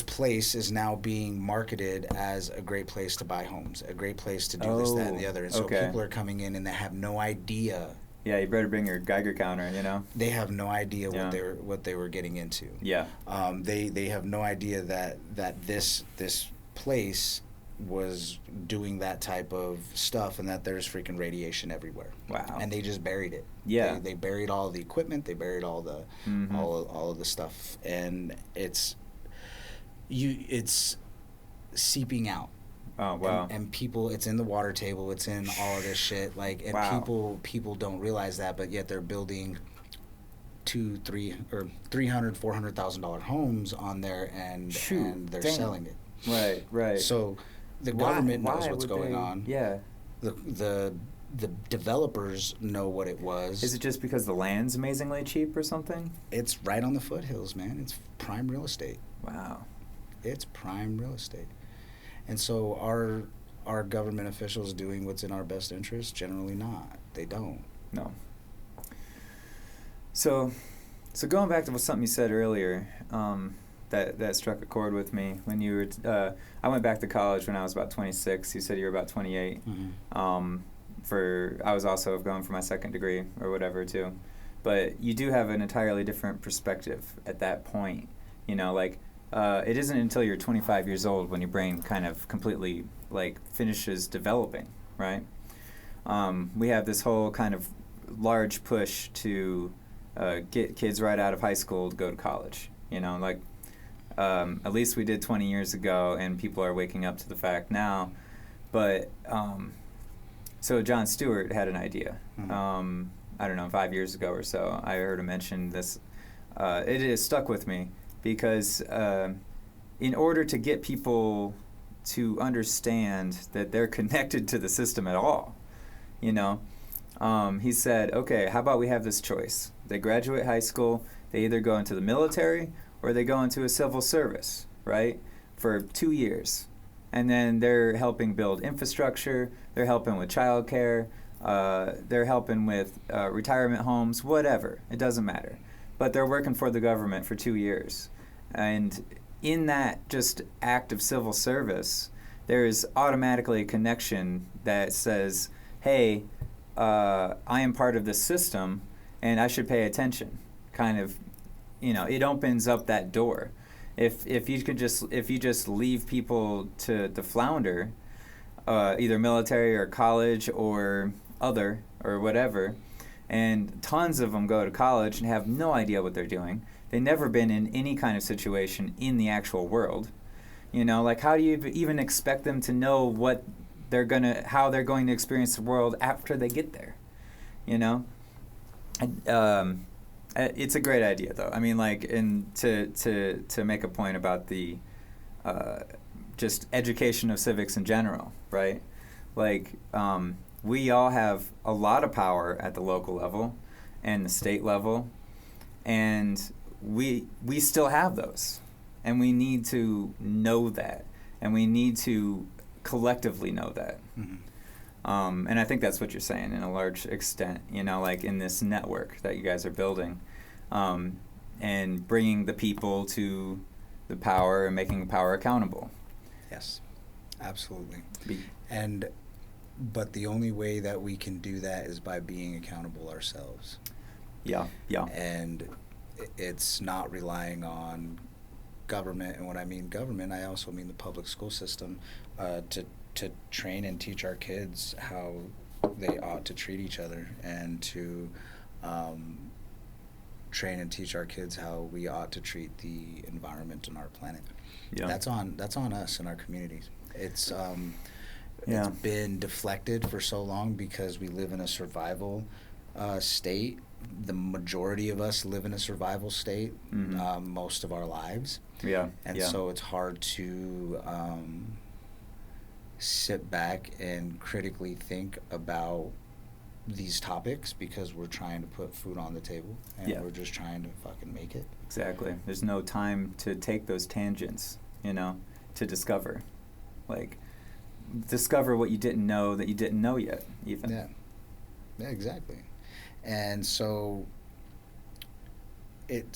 Speaker 2: place is now being marketed as a great place to buy homes, a great place to do this, that, and the other. And so people are coming in and they have no idea.
Speaker 1: Yeah, you better bring your Geiger counter,
Speaker 2: They have no idea what they were getting into.
Speaker 1: Yeah.
Speaker 2: They have no idea that this place was doing that type of stuff and that there's freaking radiation everywhere.
Speaker 1: Wow.
Speaker 2: And they just buried it.
Speaker 1: Yeah.
Speaker 2: They buried all the equipment, they buried all the all of the stuff, and it's seeping out.
Speaker 1: Oh wow.
Speaker 2: And people, it's in the water table, it's in all of this shit, like, and people don't realize that, but yet they're building $400,000 homes on there, and they're selling it.
Speaker 1: Right.
Speaker 2: So the government knows what's going on.
Speaker 1: Yeah.
Speaker 2: The developers know what it was.
Speaker 1: Is it just because the land's amazingly cheap or something?
Speaker 2: It's right on the foothills, man. It's prime real estate.
Speaker 1: Wow.
Speaker 2: It's prime real estate. And so are government officials doing what's in our best interest? Generally not. They don't.
Speaker 1: No. So going back to something you said earlier, that struck a chord with me when you were. I went back to college when I was about 26. You said you were about 28. I was also going for my second degree or whatever too, but you do have an entirely different perspective at that point. It isn't until you're 25 years old when your brain kind of completely finishes developing, right? We have this whole kind of large push to get kids right out of high school to go to college. At least we did 20 years ago, and people are waking up to the fact now. But so Jon Stewart had an idea. I don't know, 5 years ago or so. I heard him mention this. It has stuck with me because in order to get people to understand that they're connected to the system at all, he said, okay, how about we have this choice? They graduate high school, they either go into the military or they go into a civil service, right, for 2 years. And then they're helping build infrastructure, they're helping with childcare, they're helping with retirement homes, whatever. It doesn't matter. But they're working for the government for 2 years. And in that just act of civil service, there is automatically a connection that says, hey, I am part of this system and I should pay attention. Kind of, it opens up that door. If you just leave people to flounder, either military or college or other or whatever, and tons of them go to college and have no idea what they're doing. They've never been in any kind of situation in the actual world. Like, how do you even expect them to know how they're going to experience the world after they get there? It's a great idea, though. I mean, like, and to make a point about the just education of civics in general, right? Like, we all have a lot of power at the local level and the state level, and we still have those, and we need to know that, and we need to collectively know that. Mm-hmm. And I think that's what you're saying in a large extent, like in this network that you guys are building, and bringing the people to the power and making the power accountable.
Speaker 2: Yes, absolutely. But the only way that we can do that is by being accountable ourselves.
Speaker 1: Yeah.
Speaker 2: And it's not relying on government, and when I mean government, I also mean the public school system, to train and teach our kids how they ought to treat each other, and to train and teach our kids how we ought to treat the environment and our planet. Yeah. That's on us in our communities. It's been deflected for so long because we live in a survival state. The majority of us live in a survival state most of our lives.
Speaker 1: Yeah.
Speaker 2: And so it's hard to sit back and critically think about these topics because we're trying to put food on the table and we're just trying to fucking make it.
Speaker 1: Exactly. There's no time to take those tangents, to discover. Like, discover what you didn't know that you didn't know yet, even.
Speaker 2: Yeah, exactly. And so it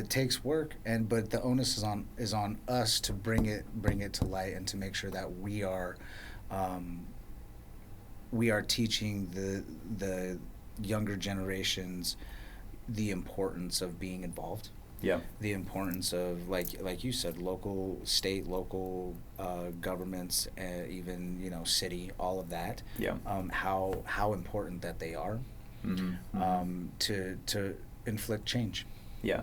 Speaker 2: takes work, but the onus is on us to bring it to light and to make sure that we are teaching the younger generations the importance of being involved.
Speaker 1: Yeah.
Speaker 2: The importance of, like you said, local governments, even city, all of that. Yeah. How important that they are. Mm-hmm. To inflict change.
Speaker 1: Yeah.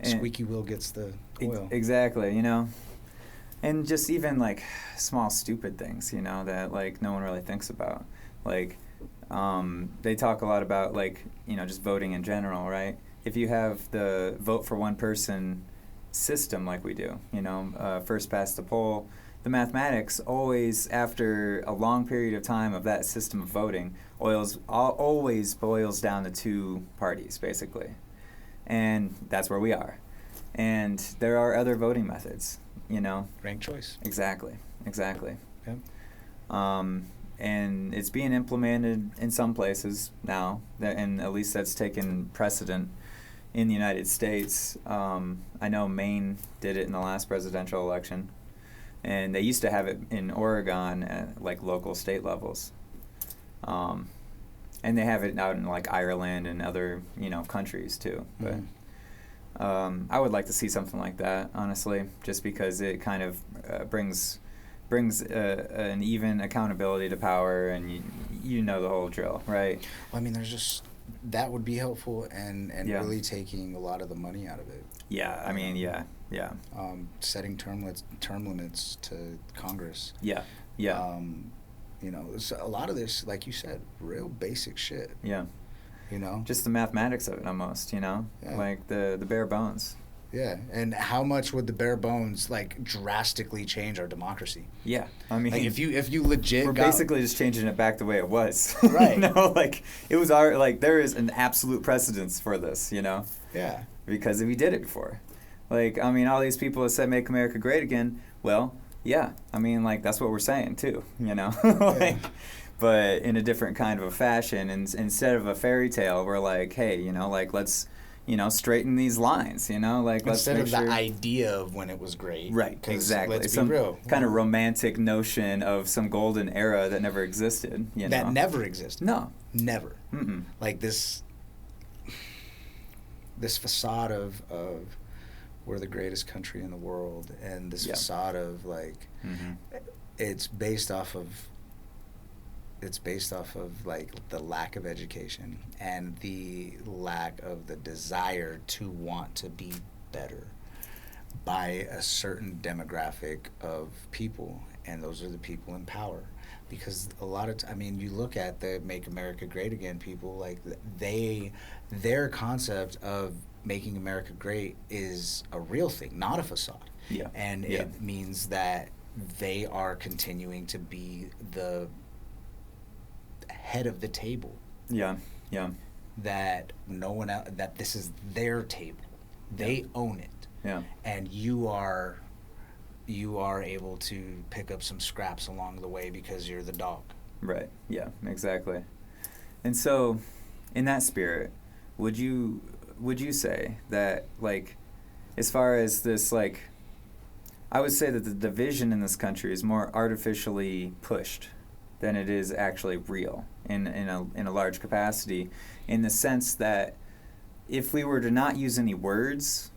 Speaker 2: Squeaky wheel gets the oil.
Speaker 1: Exactly, and just even like small stupid things, that like no one really thinks about. Like, they talk a lot about just voting in general, right? If you have the vote for one person system like we do, first past the poll, the mathematics always, after a long period of time of that system of voting, always boils down to two parties, basically. And that's where we are. And there are other voting methods,
Speaker 2: Ranked choice.
Speaker 1: Exactly.
Speaker 2: Yeah.
Speaker 1: And it's being implemented in some places now, and at least that's taken precedent in the United States. I know Maine did it in the last presidential election. And they used to have it in Oregon at local state levels. And they have it out in Ireland and other, countries too. But I would like to see something like that, honestly, just because it kind of brings an even accountability to power, and you know the whole drill, right?
Speaker 2: Well, I mean, that would be helpful, and really taking a lot of the money out of it.
Speaker 1: Yeah, I mean, yeah.
Speaker 2: Setting term limits to Congress.
Speaker 1: Yeah.
Speaker 2: So a lot of this, like you said, real basic shit.
Speaker 1: Yeah. Just the mathematics of it almost, like the bare bones.
Speaker 2: Yeah, and how much would the bare bones drastically change our democracy?
Speaker 1: Yeah, I mean,
Speaker 2: if you legit,
Speaker 1: we're basically just changing it back the way it was.
Speaker 2: Right.
Speaker 1: It was there is an absolute precedence for this,
Speaker 2: Yeah.
Speaker 1: Because we did it before. I mean, all these people that said "Make America Great Again." Well, yeah, I mean, that's what we're saying too, But in a different kind of a fashion, and instead of a fairy tale, we're hey, let's straighten these lines, like
Speaker 2: instead
Speaker 1: let's
Speaker 2: of
Speaker 1: make
Speaker 2: the
Speaker 1: sure.
Speaker 2: idea of when it was great.
Speaker 1: Right,
Speaker 2: 'Cause
Speaker 1: exactly.
Speaker 2: Let's
Speaker 1: Some
Speaker 2: be real.
Speaker 1: kind of romantic notion of some golden era that never existed,
Speaker 2: That never existed.
Speaker 1: No.
Speaker 2: Never.
Speaker 1: Mm-mm.
Speaker 2: Like this facade of we're the greatest country in the world, and this facade of like it's based off of like the lack of education and the lack of the desire to want to be better by a certain demographic of people, and those are the people in power. Because a lot of you look at the Make America Great Again people, like their concept of making America great is a real thing, not a facade.
Speaker 1: Yeah.
Speaker 2: And it means that they are continuing to be the head of the table.
Speaker 1: Yeah.
Speaker 2: That no one else, that this is their table. They own it.
Speaker 1: Yeah.
Speaker 2: And you are able to pick up some scraps along the way because you're the dog.
Speaker 1: Right. Yeah, exactly. And so, in that spirit, would you say that, like, as far as this, like, I would say that the division in this country is more artificially pushed than it is actually real in a large capacity, in the sense that if we were to not use any words,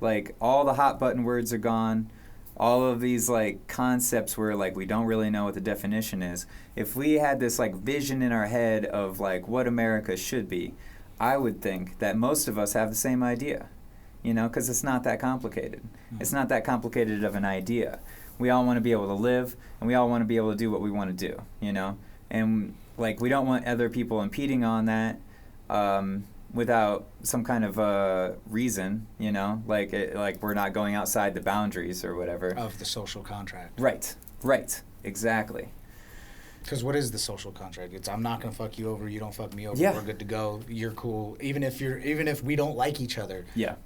Speaker 1: like all the hot button words are gone, all of these like concepts where like we don't really know what the definition is. If we had this like vision in our head of like what America should be, I would think that most of us have the same idea, because it's not that complicated. Mm-hmm. It's not that complicated of an idea. We all want to be able to live, and we all want to be able to do what we want to do, and like we don't want other people impeding on that without some kind of reason, like we're not going outside the boundaries or whatever
Speaker 2: of the social contract.
Speaker 1: Right, exactly.
Speaker 2: Because what is the social contract? It's I'm not gonna fuck you over, you don't fuck me over.
Speaker 1: Yeah.
Speaker 2: We're good to go. You're cool. Even if we don't like each other.
Speaker 1: Yeah.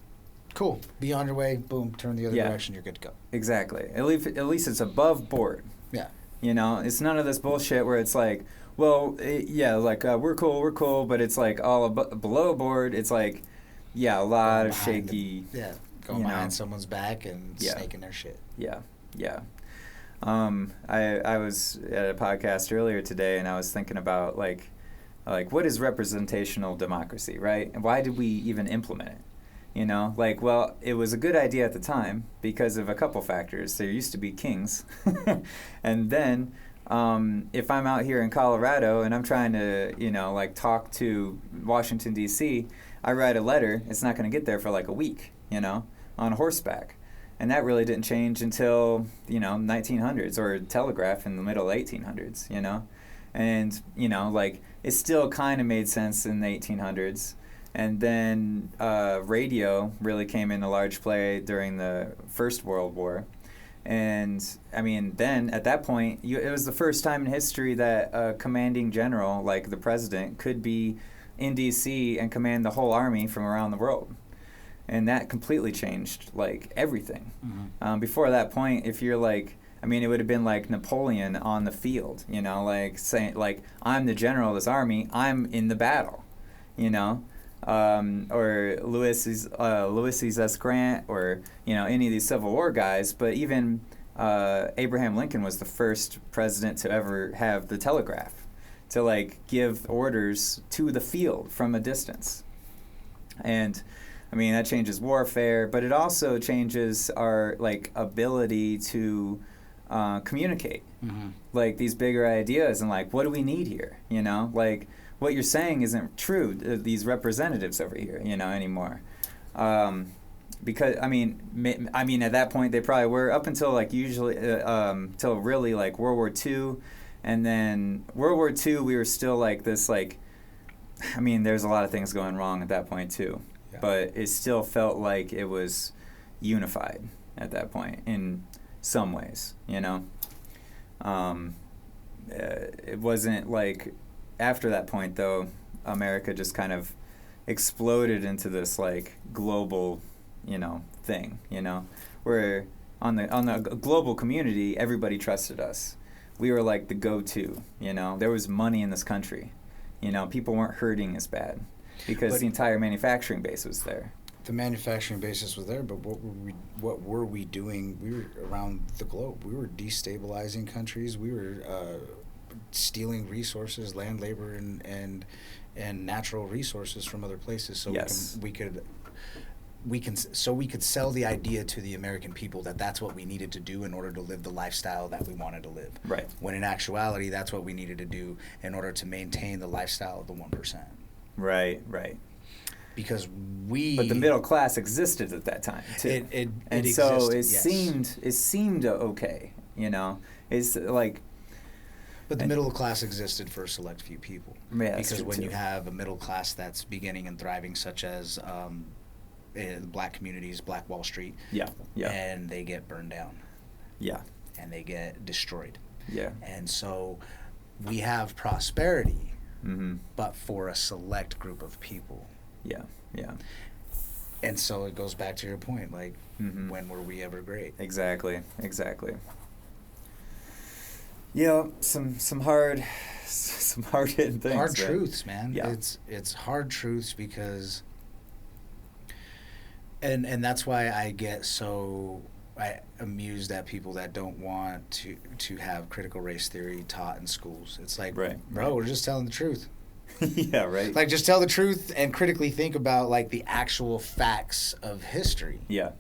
Speaker 2: Cool. Be on your way. Boom. Turn the other direction. You're good to go.
Speaker 1: Exactly. At least it's above board.
Speaker 2: Yeah.
Speaker 1: It's none of this bullshit where it's like, well, we're cool, but it's like all below board. It's like, a lot of shaky.
Speaker 2: Going behind someone's back and snaking their shit.
Speaker 1: Yeah. I was at a podcast earlier today, and I was thinking about like what is representational democracy, right? And why did we even implement it? Well, it was a good idea at the time because of a couple factors. There used to be kings, and then if I'm out here in Colorado and I'm trying to talk to Washington D.C., I write a letter. It's not going to get there for like a week, on horseback. And that really didn't change until, 1900s, or telegraph in the middle 1800s, And, it still kind of made sense in the 1800s. And then radio really came into large play during the First World War. And, then at that point, it was the first time in history that a commanding general, like the president, could be in D.C. and command the whole army from around the world. And that completely changed, everything. Mm-hmm. Before that point, if you're it would have been like Napoleon on the field, saying, I'm the general of this army, I'm in the battle, or Ulysses S. Grant, or, any of these Civil War guys. But even Abraham Lincoln was the first president to ever have the telegraph, to, give orders to the field from a distance. And that changes warfare, but it also changes our ability to communicate, these bigger ideas, and what do we need here? What you're saying isn't true. These representatives over here, anymore, because at that point they probably were, up until usually till really World War II, and then World War II we were still this there's a lot of things going wrong at that point too. Yeah. But it still felt like it was unified at that point in some ways, It wasn't after that point, though, America just kind of exploded into this global, thing, where on the global community, everybody trusted us. We were the go-to, there was money in this country, people weren't hurting as bad. because the entire manufacturing base was there.
Speaker 2: The manufacturing basis was there, but what were we doing? We were around the globe. We were destabilizing countries. We were stealing resources, land, labor, and natural resources from other places. So we could sell the idea to the American people that that's what we needed to do in order to live the lifestyle that we wanted to live.
Speaker 1: Right.
Speaker 2: When in actuality, that's what we needed to do in order to maintain the lifestyle of the 1%.
Speaker 1: Right. Right.
Speaker 2: Because
Speaker 1: but the middle class existed at that time too, and so it seemed okay, It's like.
Speaker 2: But the middle class existed for a select few people.
Speaker 1: Yeah,
Speaker 2: because when you have a middle class that's beginning and thriving, such as black communities, Black Wall Street, and they get burned down, and they get destroyed, and so we have prosperity, but for a select group of people. And so it goes back to your point, like, when were we ever great?
Speaker 1: Exactly. Yeah, some hard hitting things.
Speaker 2: Hard truths, man.
Speaker 1: Yeah.
Speaker 2: It's hard truths because, and that's why I get so amused at people that don't want to have critical race theory taught in schools. It's like, bro, we're just telling the truth.
Speaker 1: Yeah, right.
Speaker 2: Like, just tell the truth and critically think about, like, the actual facts of history.
Speaker 1: Yeah.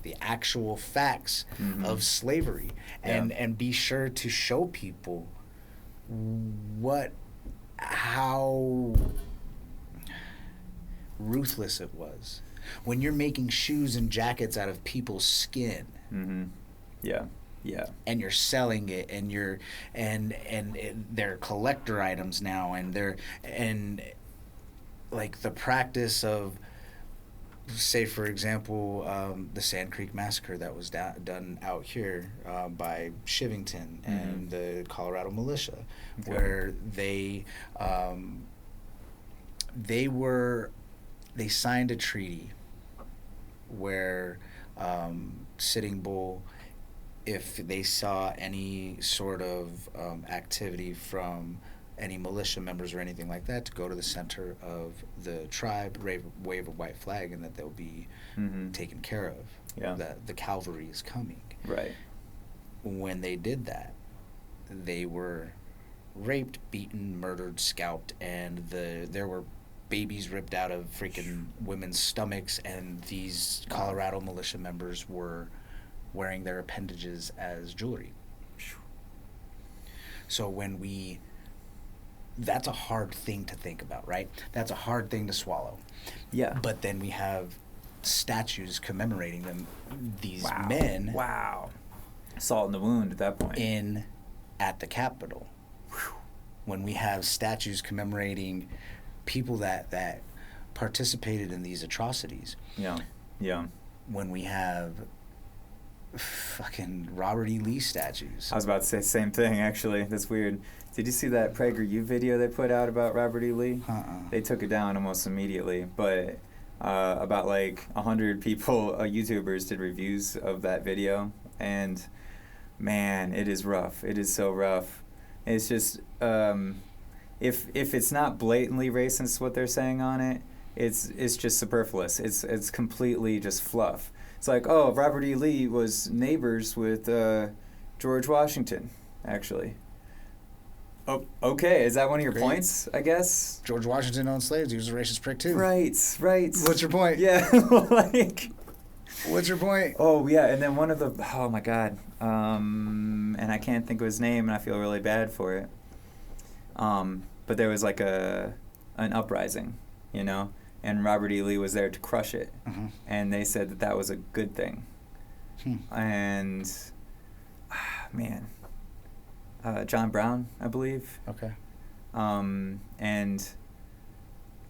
Speaker 2: The actual facts of slavery. And be sure to show people how ruthless it was. When you're making shoes and jackets out of people's skin. And you're selling it, and they're collector items now, and like the practice of, say for example, the Sand Creek Massacre that was done out here by Shivington and the Colorado militia, where they signed a treaty where Sitting Bull, if they saw any sort of activity from any militia members or anything like that, to go to the center of the tribe, wave a white flag, and that they'll be taken care of. That the cavalry is coming.
Speaker 1: Right.
Speaker 2: When they did that, they were raped, beaten, murdered, scalped, and there were babies ripped out of freaking women's stomachs, and these Colorado militia members were wearing their appendages as jewelry. So that's a hard thing to think about, right? That's a hard thing to swallow.
Speaker 1: Yeah.
Speaker 2: But then we have statues commemorating them, these men.
Speaker 1: Wow. Salt in the wound at that point.
Speaker 2: At the Capitol. When we have statues commemorating people that participated in these atrocities.
Speaker 1: Yeah.
Speaker 2: When we have fucking Robert E. Lee statues.
Speaker 1: I was about to say the same thing, actually. That's weird. Did you see that PragerU video they put out about Robert E. Lee? They took it down almost immediately, but about like 100 people, YouTubers, did reviews of that video, and man, it is rough. It is so rough. It's just if it's not blatantly racist what they're saying on it, it's just superfluous. It's completely just fluff. It's like, oh, Robert E. Lee was neighbors with George Washington, actually. Oh, okay. Is that one of your points, I guess?
Speaker 2: George Washington owned slaves. He was a racist prick, too.
Speaker 1: Right.
Speaker 2: What's your point?
Speaker 1: Yeah, like...
Speaker 2: What's your point?
Speaker 1: Oh, yeah, and then one of the... Oh, my God. And I can't think of his name, and I feel really bad for it. But there was like an uprising, and Robert E. Lee was there to crush it. And they said that was a good thing. And, man... John Brown, I believe.
Speaker 2: Okay.
Speaker 1: And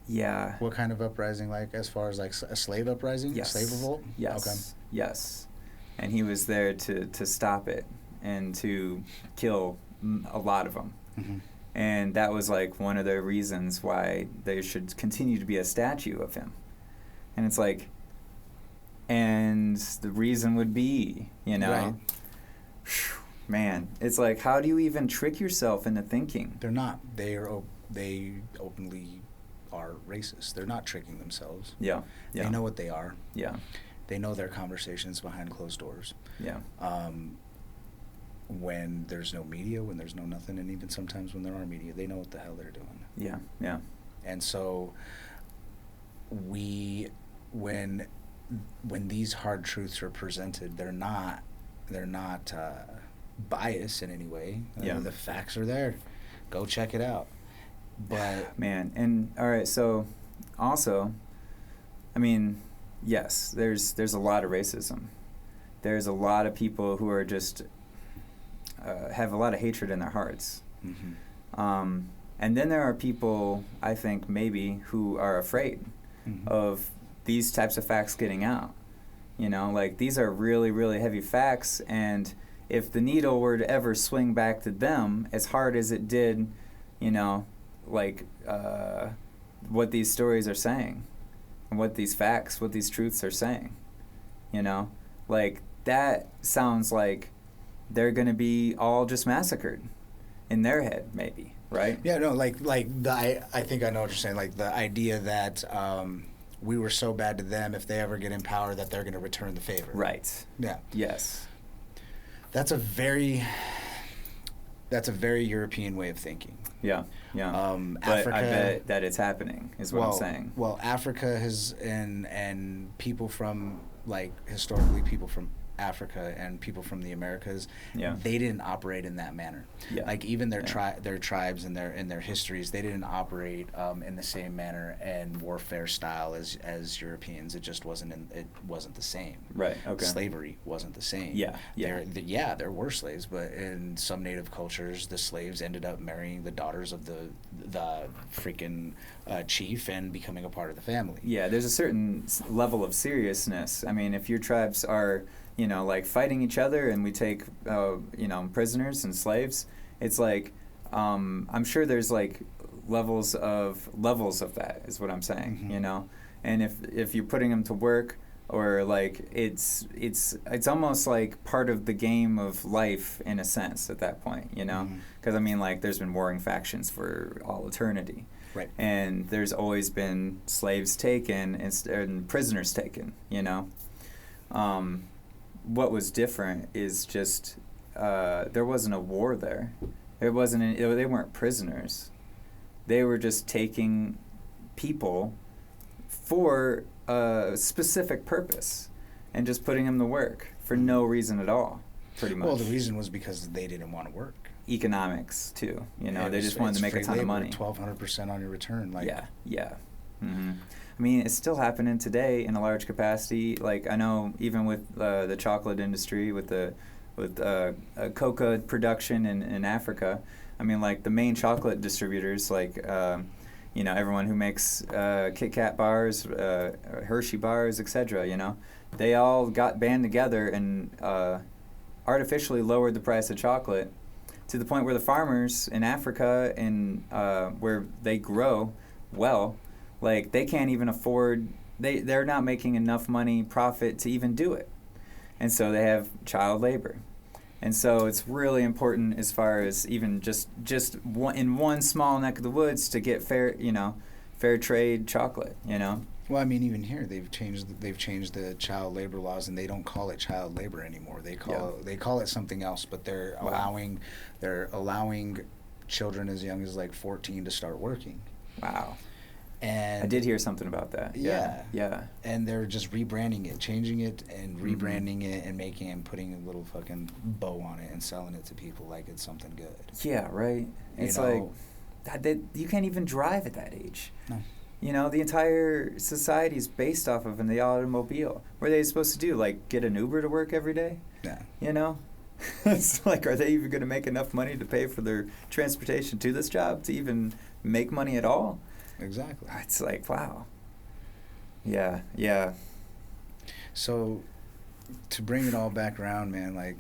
Speaker 1: yeah.
Speaker 2: What kind of uprising, like as far as like a slave uprising?
Speaker 1: Yes.
Speaker 2: A slave revolt?
Speaker 1: Yes.
Speaker 2: Okay.
Speaker 1: Yes. And he was there to stop it and to kill a lot of them. And that was like one of the reasons why there should continue to be a statue of him. And it's like, and the reason would be,
Speaker 2: Right.
Speaker 1: Man, it's like, how do you even trick yourself into thinking?
Speaker 2: They're not. They openly are racist. They're not tricking themselves.
Speaker 1: Yeah.
Speaker 2: They know what they are.
Speaker 1: Yeah.
Speaker 2: They know their conversations behind closed doors.
Speaker 1: Yeah.
Speaker 2: When there's no media, when there's no nothing, and even sometimes when there are media, they know what the hell they're doing.
Speaker 1: Yeah. Yeah.
Speaker 2: And so when these hard truths are presented, they're not biased in any way.
Speaker 1: Yeah.
Speaker 2: The facts are there. Go check it out. But
Speaker 1: man, and all right, so also, I mean, yes, there's a lot of racism. There's a lot of people who are just have a lot of hatred in their hearts.
Speaker 2: mm-hmm.
Speaker 1: And then there are people, I think, maybe, who are afraid
Speaker 2: Mm-hmm.
Speaker 1: of these types of facts getting out. You know, like, these are really, really heavy facts, and if the needle were to ever swing back to them, as hard as it did, you know, like, what these stories are saying, and what these facts, what these truths are saying, you know, like, that sounds like they're going to be all just massacred in their head, maybe, right?
Speaker 2: Yeah, no, like I think I know what you're saying. Like, the idea that we were so bad to them, if they ever get in power, that they're going to return the favor.
Speaker 1: Right.
Speaker 2: Yeah.
Speaker 1: Yes.
Speaker 2: That's a very European way of thinking.
Speaker 1: Yeah, yeah. But
Speaker 2: Africa,
Speaker 1: I bet that it's happening, is what I'm saying.
Speaker 2: Well, Africa has, and people from, like, historically, people from Africa and people from the Americas, they didn't operate in that manner.
Speaker 1: Yeah.
Speaker 2: Like, even their tribes and their histories, they didn't operate in the same manner and warfare style as Europeans. It just wasn't the same.
Speaker 1: Right. Okay.
Speaker 2: Slavery wasn't the same.
Speaker 1: Yeah. Yeah.
Speaker 2: There were slaves, but in some native cultures, the slaves ended up marrying the daughters of the freaking chief and becoming a part of the family.
Speaker 1: Yeah. There's a certain level of seriousness. I mean, if your tribes are, you know, like, fighting each other, and we take, you know, prisoners and slaves, it's like, I'm sure there's, like, levels of that, is what I'm saying,
Speaker 2: mm-hmm.
Speaker 1: you know? And if you're putting them to work, or, like, it's almost like part of the game of life, in a sense, at that point, you know? Because, I mean, like, there's been warring factions for all eternity.
Speaker 2: Right.
Speaker 1: And there's always been slaves taken and prisoners taken, you know? What was different is just there wasn't a war there. They weren't prisoners. They were just taking people for a specific purpose and just putting them to work for no reason at all, pretty much.
Speaker 2: Well, the reason was because they didn't want to work.
Speaker 1: Economics, too. You know, they just wanted to make a ton of money.
Speaker 2: 1,200% on your return. Like.
Speaker 1: Yeah. Mm-hmm. I mean, it's still happening today in a large capacity. Like, I know even with the chocolate industry, with cocoa production in Africa, I mean, like, the main chocolate distributors, like, you know, everyone who makes Kit Kat bars, Hershey bars, etc., you know, they all got band together and artificially lowered the price of chocolate to the point where the farmers in Africa and where they grow well, like, they can't even afford, they're not making enough profit to even do it. And so they have child labor. And so it's really important, as far as even just in one small neck of the woods, to get fair trade chocolate, you know?
Speaker 2: Well, I mean, even here they've changed the child labor laws, and they don't call it child labor anymore. They call it something else, but they're allowing children as young as, like, 14 to start working.
Speaker 1: Wow.
Speaker 2: And
Speaker 1: I did hear something about that. Yeah.
Speaker 2: And they're just rebranding it, changing it, and rebranding it, and putting a little fucking bow on it and selling it to people like it's something good.
Speaker 1: Yeah, right. It's like, you can't even drive at that age.
Speaker 2: No.
Speaker 1: You know, the entire society is based off of the automobile. What are they supposed to do? Like, get an Uber to work every day?
Speaker 2: Yeah.
Speaker 1: You know? It's like, are they even going to make enough money to pay for their transportation to this job to even make money at all?
Speaker 2: Exactly.
Speaker 1: It's like, wow. Yeah.
Speaker 2: So, to bring it all back around, man, like,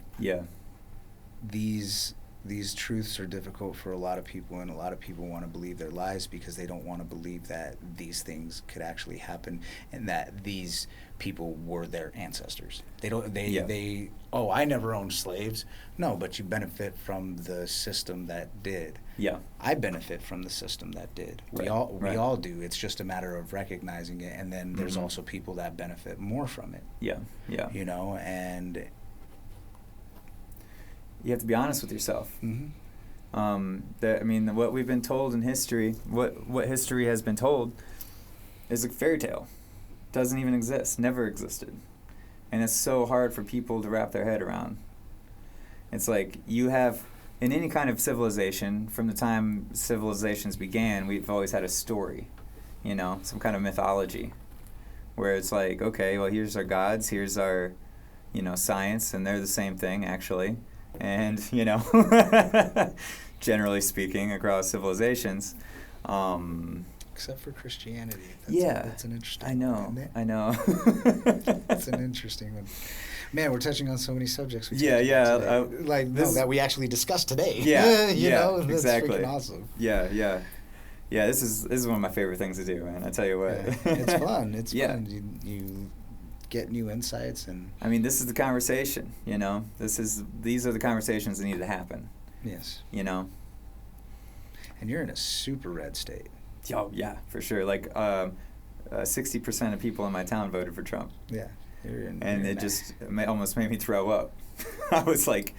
Speaker 2: these truths are difficult for a lot of people, and a lot of people want to believe their lies because they don't want to believe that these things could actually happen and that these people were their ancestors. I never owned slaves. No, but you benefit from the system that did.
Speaker 1: Yeah.
Speaker 2: I benefit from the system that did. We
Speaker 1: Right.
Speaker 2: all do. It's just a matter of recognizing it, and then there's also people that benefit more from it.
Speaker 1: Yeah. Yeah.
Speaker 2: You know, and
Speaker 1: you have to be honest with yourself. What we've been told in history, what history has been told, is a fairy tale. Doesn't even exist. Never existed. And it's so hard for people to wrap their head around. It's like you have, in any kind of civilization, from the time civilizations began, we've always had a story, you know, some kind of mythology, where it's like, okay, well, here's our gods, here's our, you know, science, and they're the same thing, actually. And, you know, generally speaking, across civilizations.
Speaker 2: Except for Christianity. That's an interesting
Speaker 1: one. I know.
Speaker 2: That's an interesting one. Man, we're touching on so many subjects. That we actually discussed today.
Speaker 1: Yeah,
Speaker 2: you know, that's
Speaker 1: exactly.
Speaker 2: freaking awesome.
Speaker 1: Yeah. This is one of my favorite things to do, man. I tell you what.
Speaker 2: Yeah. It's fun. It's fun. You get new insights, and
Speaker 1: I mean, this is the conversation. You know, these are the conversations that need to happen.
Speaker 2: Yes.
Speaker 1: You know.
Speaker 2: And you're in a super red state.
Speaker 1: Oh yeah, for sure. Like 60% of people in my town voted for Trump.
Speaker 2: Yeah.
Speaker 1: Just almost made me throw up. I was like,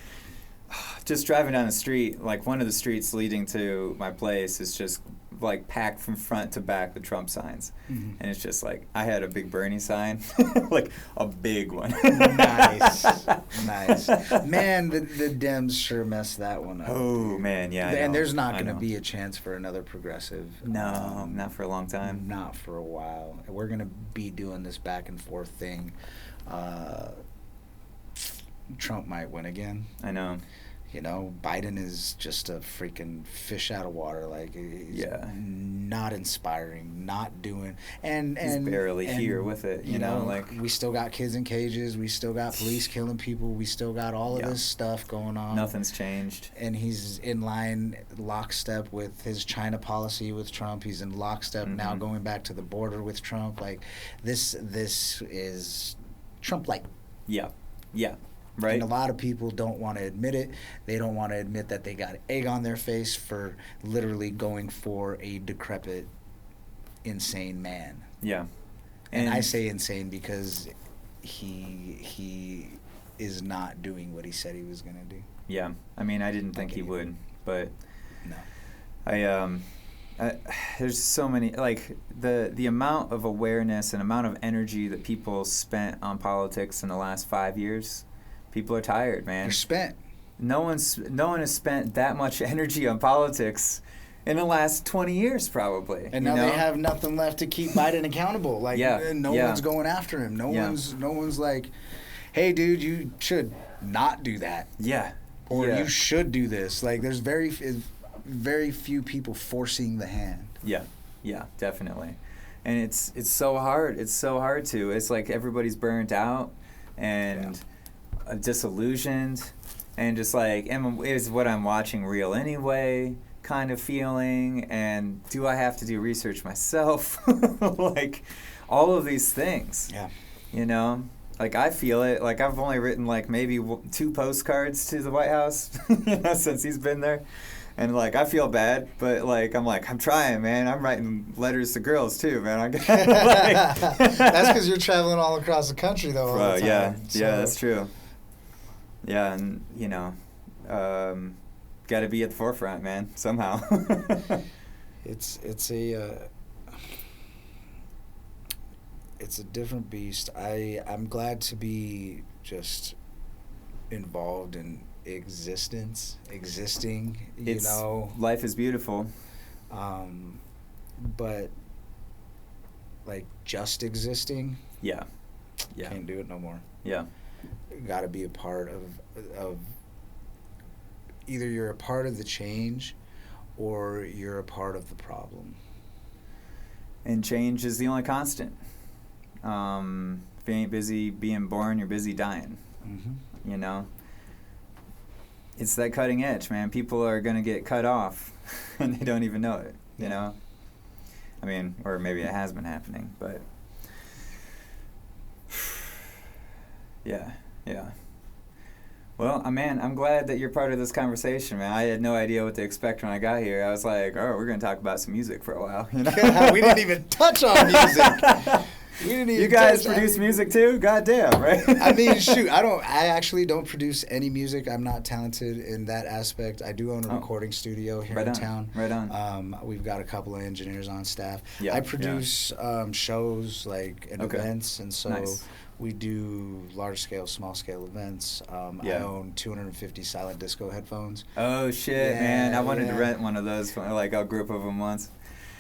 Speaker 1: just driving down the street, like one of the streets leading to my place is just like packed from front to back with Trump signs. And it's just like, I had a big Bernie sign, like a big one.
Speaker 2: Nice. Man, the Dems sure messed that one up.
Speaker 1: Oh, man, yeah.
Speaker 2: And there's not going to be a chance for another progressive.
Speaker 1: No, not for a long time.
Speaker 2: Not for a while. We're going to be doing this back and forth thing. Trump might win again.
Speaker 1: I know.
Speaker 2: You know, Biden is just a freaking fish out of water. Like, he's not inspiring, not doing, and
Speaker 1: he's barely here with it. You know, like
Speaker 2: we still got kids in cages, we still got police killing people, we still got all of this stuff going on.
Speaker 1: Nothing's changed.
Speaker 2: And he's in line, lockstep with his China policy with Trump. He's in lockstep now, going back to the border with Trump. Like, this is Trump-like.
Speaker 1: Yeah. Right.
Speaker 2: And a lot of people don't want to admit it. They don't want to admit that they got egg on their face for literally going for a decrepit, insane man.
Speaker 1: Yeah.
Speaker 2: And I say insane because he is not doing what he said he was going to do.
Speaker 1: Yeah. I mean, I didn't think he would, but
Speaker 2: no.
Speaker 1: There's so many, like, the amount of awareness and amount of energy that people spent on politics in the last 5 years. People are tired, man.
Speaker 2: They're spent.
Speaker 1: No one has spent that much energy on politics in the last 20 years, probably.
Speaker 2: And now they have nothing left to keep Biden accountable. Like, no one's going after him. No one's like, hey, dude, you should not do that.
Speaker 1: Yeah.
Speaker 2: Or you should do this. Like, there's very few people forcing the hand.
Speaker 1: Yeah, definitely. And it's so hard. It's so hard to. It's like everybody's burnt out and disillusioned, and just like, is what I'm watching real anyway kind of feeling, and do I have to do research myself? Like, all of these things.
Speaker 2: Yeah.
Speaker 1: You know? Like, I feel it. Like, I've only written, like, maybe 2 postcards to the White House, you know, since he's been there. And, like, I feel bad, but, like, I'm trying, man. I'm writing letters to girls, too, man.
Speaker 2: That's because you're traveling all across the country, though, all the time.
Speaker 1: Yeah, that's true. Yeah, and, you know, got to be at the forefront, man, somehow.
Speaker 2: It's a different beast. I'm glad to be just involved in existing, you know.
Speaker 1: Life is beautiful.
Speaker 2: But, like, just existing.
Speaker 1: Yeah.
Speaker 2: Can't do it no more.
Speaker 1: Yeah.
Speaker 2: Got to be a part of either you're a part of the change or you're a part of the problem.
Speaker 1: And change is the only constant. If you ain't busy being born, you're busy dying. You know? It's that cutting edge, man. People are going to get cut off and they don't even know it, you know? I mean, or maybe it has been happening, but yeah. Well, man, I'm glad that you're part of this conversation, man. I had no idea what to expect when I got here. I was like, oh, we're going to talk about some music for a while. You know?
Speaker 2: Yeah, we didn't even touch on music.
Speaker 1: You guys produce music too? Goddamn, right?
Speaker 2: I mean, shoot, I actually don't produce any music. I'm not talented in that aspect. I do own a recording studio here in town.
Speaker 1: Right on.
Speaker 2: We've got a couple of engineers on staff.
Speaker 1: Yeah,
Speaker 2: I produce shows and events, and so we do large-scale, small-scale events. I own 250 silent disco headphones.
Speaker 1: Oh, shit, man. I wanted to rent one of those, like a group of them once.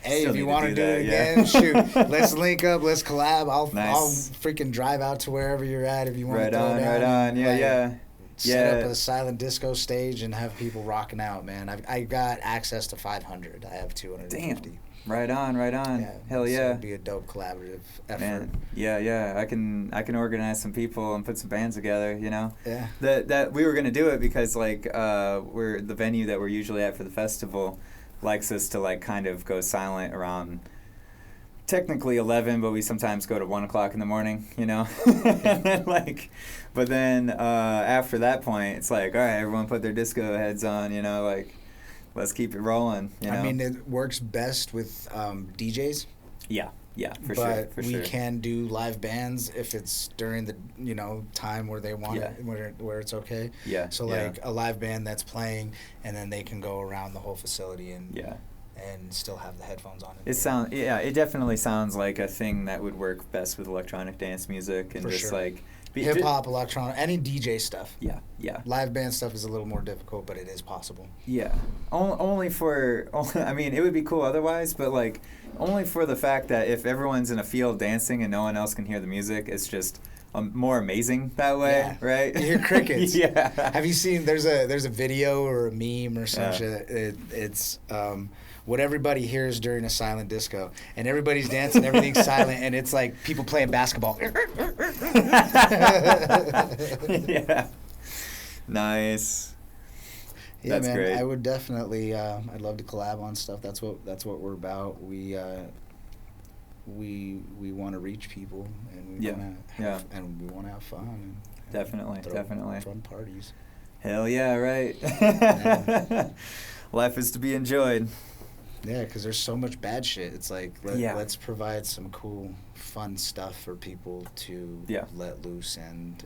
Speaker 2: Hey, if you want to do it again, shoot, let's link up, let's collab. I'll freaking drive out to wherever you're at if you want to throw down. Right on, set up a silent disco stage and have people rocking out, man. I got access to 500. I have 250.
Speaker 1: Damn. Right on.
Speaker 2: Yeah,
Speaker 1: Hell yeah.
Speaker 2: So it'd be a dope collaborative effort.
Speaker 1: Man, yeah. I can organize some people and put some bands together, you know?
Speaker 2: Yeah.
Speaker 1: That we were going to do it because, like, we're the venue that we're usually at for the festival likes us to, like, kind of go silent around technically 11, but we sometimes go to 1 o'clock in the morning, you know? And then, like, but then after that point, it's like, all right, everyone put their disco heads on, you know, like, let's keep it rolling, you know?
Speaker 2: I mean, it works best with DJs.
Speaker 1: Yeah, for
Speaker 2: sure.
Speaker 1: But
Speaker 2: we can do live bands if it's during the time where they want it, where it's okay.
Speaker 1: Yeah.
Speaker 2: So like a live band that's playing, and then they can go around the whole facility and still have the headphones on.
Speaker 1: It definitely sounds like a thing that would work best with electronic dance music and like
Speaker 2: hip hop, electronic, any DJ stuff.
Speaker 1: Yeah.
Speaker 2: Live band stuff is a little more difficult, but it is possible.
Speaker 1: Yeah. Only I mean, it would be cool otherwise, but like only for the fact that if everyone's in a field dancing and no one else can hear the music, it's just more amazing that way, right?
Speaker 2: You hear crickets.
Speaker 1: Yeah.
Speaker 2: Have you seen? There's a video or a meme or some shit. It's what everybody hears during a silent disco, and everybody's dancing, everything's silent, and it's like people playing basketball.
Speaker 1: Yeah. Nice.
Speaker 2: Yeah,
Speaker 1: That's
Speaker 2: man.
Speaker 1: great.
Speaker 2: I would definitely. I'd love to collab on stuff. That's what we're about. We want to reach people, and we want to have fun. And
Speaker 1: definitely.
Speaker 2: Fun parties.
Speaker 1: Hell yeah! Right. Life is to be enjoyed.
Speaker 2: Yeah, because there's so much bad shit. It's like let's provide some cool, fun stuff for people to let loose and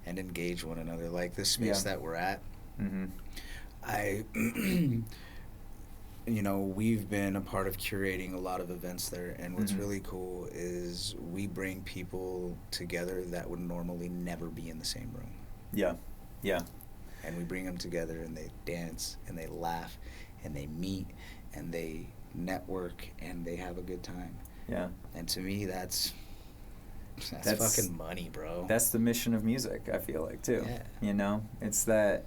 Speaker 2: engage one another. Like this space that we're at.
Speaker 1: Mm-hmm.
Speaker 2: We've been a part of curating a lot of events there, and what's really cool is we bring people together that would normally never be in the same room.
Speaker 1: Yeah.
Speaker 2: And we bring them together, and they dance, and they laugh, and they meet, and they network, and they have a good time.
Speaker 1: Yeah.
Speaker 2: And to me, that's fucking money, bro.
Speaker 1: That's the mission of music, I feel like, too.
Speaker 2: Yeah.
Speaker 1: You know? It's that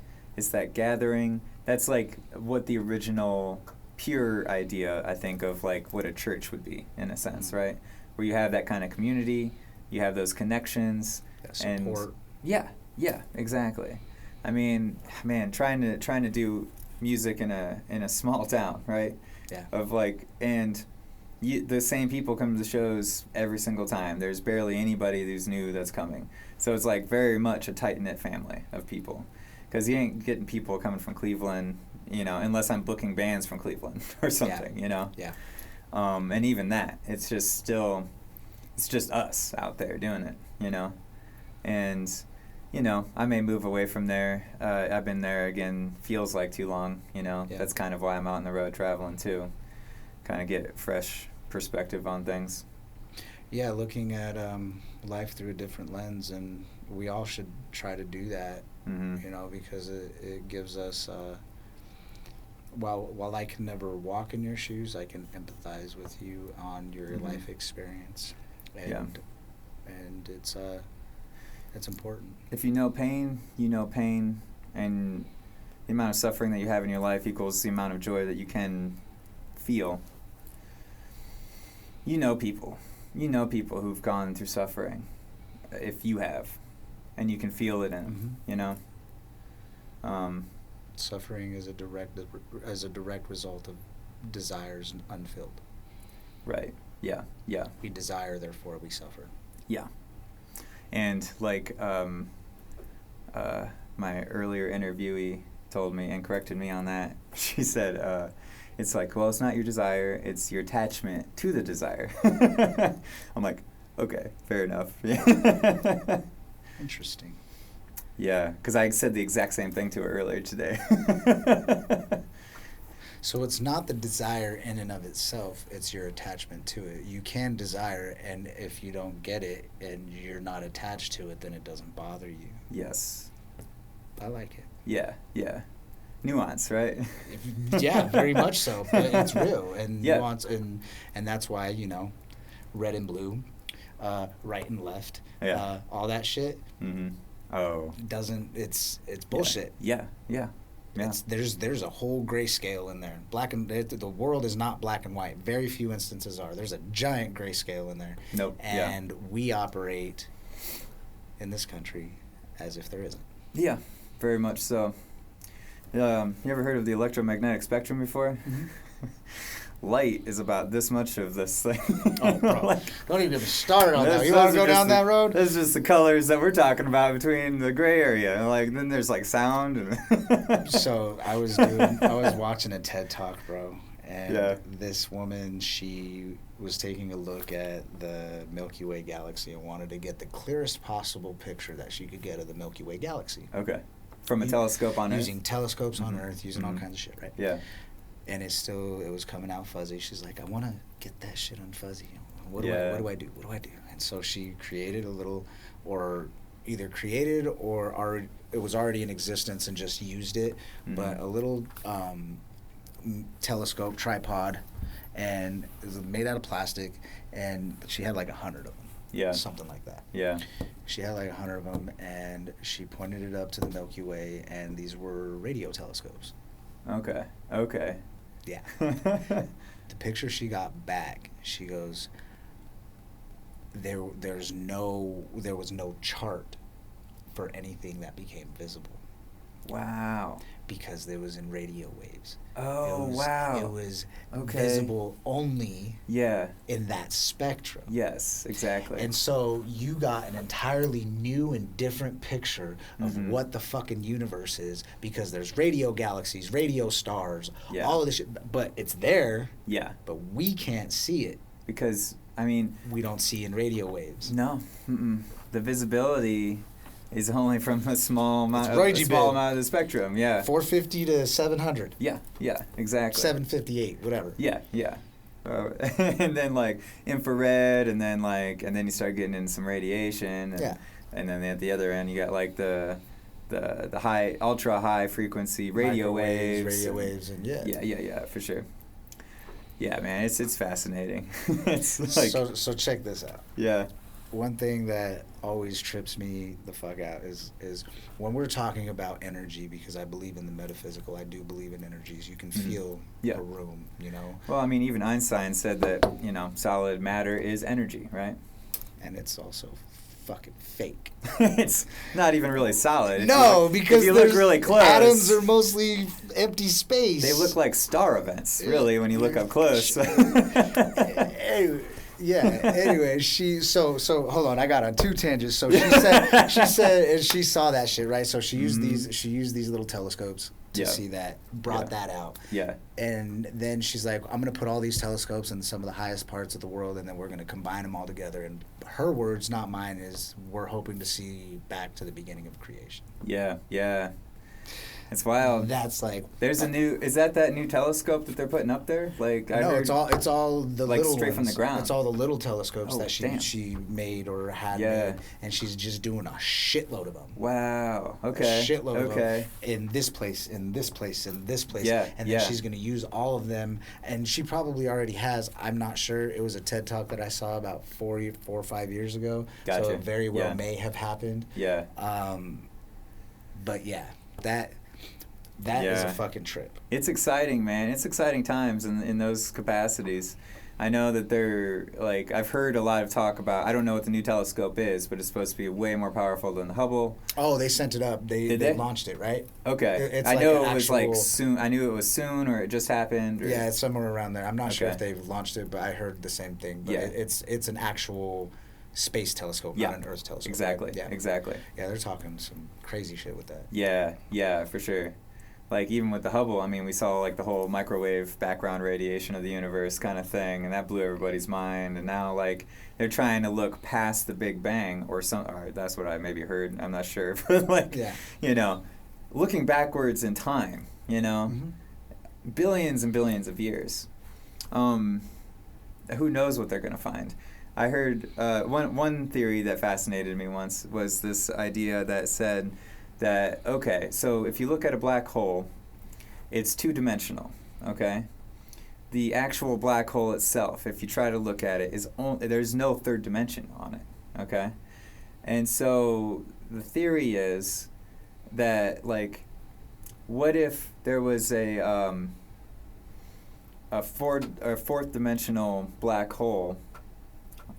Speaker 1: gathering. That's like what the original pure idea, I think, of like what a church would be, in a sense, right? Where you have that kind of community, you have those connections.
Speaker 2: That support.
Speaker 1: And yeah, exactly. I mean, man, trying to do music in a small town, right?
Speaker 2: Yeah.
Speaker 1: Of like, and the same people come to the shows every single time. There's barely anybody who's new that's coming. So it's like very much a tight-knit family of people. Because you ain't getting people coming from Cleveland, unless I'm booking bands from Cleveland or something,
Speaker 2: Yeah.
Speaker 1: And even that, it's just us out there doing it, And, I may move away from there. I've been there, again, feels like too long,
Speaker 2: Yeah.
Speaker 1: That's kind of why I'm out on the road traveling, too. Kind of get fresh perspective on things.
Speaker 2: Yeah, looking at life through a different lens, and we all should try to do that, because it gives us, while I can never walk in your shoes, I can empathize with you on your life experience, and it's important.
Speaker 1: If you know pain, and the amount of suffering that you have in your life equals the amount of joy that you can feel. People who've gone through suffering, if you have, and you can feel it in them,
Speaker 2: Suffering is a direct result of desires unfilled.
Speaker 1: Right. Yeah.
Speaker 2: We desire, therefore we suffer.
Speaker 1: Yeah. And like my earlier interviewee told me and corrected me on that. She said, it's like, well, it's not your desire, it's your attachment to the desire. I'm like, okay, fair enough.
Speaker 2: Interesting.
Speaker 1: Yeah, because I said the exact same thing to her earlier today.
Speaker 2: So it's not the desire in and of itself, it's your attachment to it. You can desire, and if you don't get it and you're not attached to it, then it doesn't bother you.
Speaker 1: Yes.
Speaker 2: I like it.
Speaker 1: Yeah. Nuance, right?
Speaker 2: Yeah, very much so. But it's real. And
Speaker 1: yeah.
Speaker 2: nuance, and that's why, red and blue, right and left, all that shit.
Speaker 1: Mm-hmm. Oh.
Speaker 2: It's bullshit.
Speaker 1: Yeah.
Speaker 2: There's a whole gray scale in there. The world is not black and white. Very few instances are. There's a giant gray scale in there.
Speaker 1: Nope.
Speaker 2: And we operate in this country as if there isn't.
Speaker 1: Yeah, very much so. You ever heard of the electromagnetic spectrum before? Mm-hmm. Light is about this much of this thing.
Speaker 2: Oh, bro. Don't even get me started on that. You want to go down that road?
Speaker 1: That's just the colors that we're talking about between the gray area. Like, then there's like sound. And
Speaker 2: So I was watching a TED Talk, bro. And this woman, she was taking a look at the Milky Way galaxy and wanted to get the clearest possible picture that she could get of the Milky Way galaxy.
Speaker 1: Okay. From a telescope on Earth?
Speaker 2: Using telescopes on Earth, using all kinds of shit, right?
Speaker 1: Yeah.
Speaker 2: And it was coming out fuzzy. She's like, I want to get that shit unfuzzy. What do I do? And so she created either created or it was already in existence and just used it, but a little telescope tripod, and it was made out of plastic, and she had like 100 of them.
Speaker 1: Yeah.
Speaker 2: Something like that.
Speaker 1: Yeah.
Speaker 2: She had like 100 of them, and she pointed it up to the Milky Way, and these were radio telescopes.
Speaker 1: Okay.
Speaker 2: Yeah. The picture she got back, she goes, there was no chart for anything that became visible.
Speaker 1: Wow.
Speaker 2: Because it was in radio waves.
Speaker 1: Oh, wow.
Speaker 2: It was visible only in that spectrum.
Speaker 1: Yes, exactly.
Speaker 2: And so you got an entirely new and different picture of what the fucking universe is, because there's radio galaxies, radio stars, all of this shit. But it's there. Yeah. But we can't see it.
Speaker 1: Because,
Speaker 2: we don't see in radio waves.
Speaker 1: No. The visibility is only from a small amount of the spectrum,
Speaker 2: 450 to 700.
Speaker 1: Yeah, exactly.
Speaker 2: 758, whatever.
Speaker 1: Yeah. And then like infrared, and then you start getting into some radiation. And then at the other end, you got like the high, ultra high frequency radio waves. Yeah, for sure. Yeah, man, it's fascinating. It's like,
Speaker 2: so check this out.
Speaker 1: Yeah.
Speaker 2: One thing that always trips me the fuck out is when we're talking about energy, because I believe in the metaphysical, I do believe in energies. You can feel a room,
Speaker 1: Well, even Einstein said that, solid matter is energy, right?
Speaker 2: And it's also fucking fake.
Speaker 1: It's not even really solid.
Speaker 2: Because
Speaker 1: if you look really close,
Speaker 2: atoms are mostly empty space.
Speaker 1: They look like star events, really, when you look up close.
Speaker 2: Anyway, so hold on, I got on two tangents. So she said and she saw that shit, right? So she used these little telescopes to see that, brought that out. Yeah. And then she's like, I'm going to put all these telescopes in some of the highest parts of the world, and then we're going to combine them all together. And her words, not mine, is we're hoping to see back to the beginning of creation.
Speaker 1: Yeah. It's wild.
Speaker 2: That's like,
Speaker 1: there's is that new telescope that they're putting up there? Like,
Speaker 2: it's all the
Speaker 1: like
Speaker 2: little
Speaker 1: straight
Speaker 2: ones.
Speaker 1: from the ground.
Speaker 2: It's all the little telescopes that she made or had made, and she's just doing a shitload of them.
Speaker 1: Wow. Okay.
Speaker 2: A shitload of them in this place, in this place, in this place. And then she's going to use all of them, and she probably already has. I'm not sure. It was a TED Talk that I saw about 4 or 5 years ago.
Speaker 1: Gotcha.
Speaker 2: So it very well may have happened.
Speaker 1: Yeah.
Speaker 2: But that is a fucking trip.
Speaker 1: It's exciting, man. It's exciting times in those capacities. I know that they're, like, I've heard a lot of talk about, I don't know what the new telescope is, but it's supposed to be way more powerful than the Hubble.
Speaker 2: Oh, they sent it up. They launched it, right?
Speaker 1: Okay. I know it was like soon. I knew it was soon, or it just happened.
Speaker 2: Yeah, it's somewhere around there. I'm not sure if they've launched it, but I heard the same thing. But it's an actual space telescope,
Speaker 1: Yeah.
Speaker 2: not an Earth telescope.
Speaker 1: Exactly.
Speaker 2: Right? Yeah.
Speaker 1: Exactly.
Speaker 2: Yeah, they're talking some crazy shit with that.
Speaker 1: Yeah, for sure. Like, even with the Hubble, I mean, we saw, like, the whole microwave background radiation of the universe kind of thing, and that blew everybody's mind. And now, like, they're trying to look past the Big Bang, or that's what I maybe heard, I'm not sure. But, like, you know, looking backwards in time, you know, billions and billions of years. Who knows what they're going to find? I heard one theory that fascinated me once was this idea that said that, okay, so if you look at a black hole, it's two-dimensional, okay? The actual black hole itself, if you try to look at it, there's no third dimension on it, okay? And so the theory is that, like, what if there was a fourth dimensional black hole,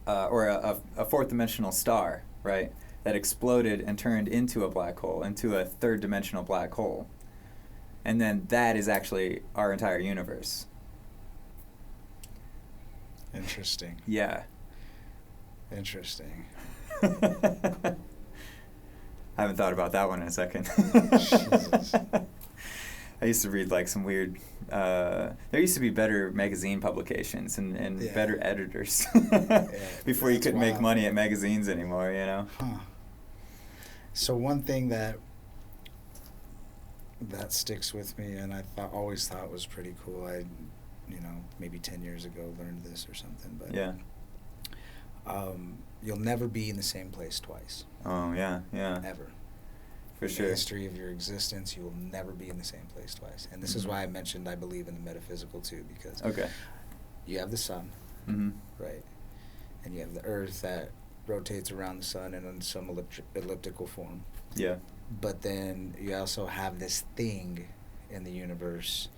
Speaker 1: or a fourth dimensional star, right, that exploded and turned into a black hole, into a third dimensional black hole. And then that is actually our entire universe.
Speaker 2: Interesting.
Speaker 1: Yeah.
Speaker 2: Interesting.
Speaker 1: I haven't thought about that one in a second.
Speaker 2: Jesus.
Speaker 1: I used to read, like, some weird, there used to be better magazine publications and better editors before you couldn't make money at magazines anymore, you know?
Speaker 2: Huh. So one thing that sticks with me, and I always thought was pretty cool, maybe 10 years ago learned this or something, but
Speaker 1: yeah.
Speaker 2: You'll never be in the same place twice.
Speaker 1: Oh, yeah.
Speaker 2: Ever.
Speaker 1: For
Speaker 2: in
Speaker 1: sure.
Speaker 2: the history of your existence, you will never be in the same place twice. And this is why I mentioned I believe in the metaphysical too, because you have the sun, right? And you have the earth that rotates around the sun and in some elliptical form.
Speaker 1: Yeah.
Speaker 2: But then you also have this thing in the universe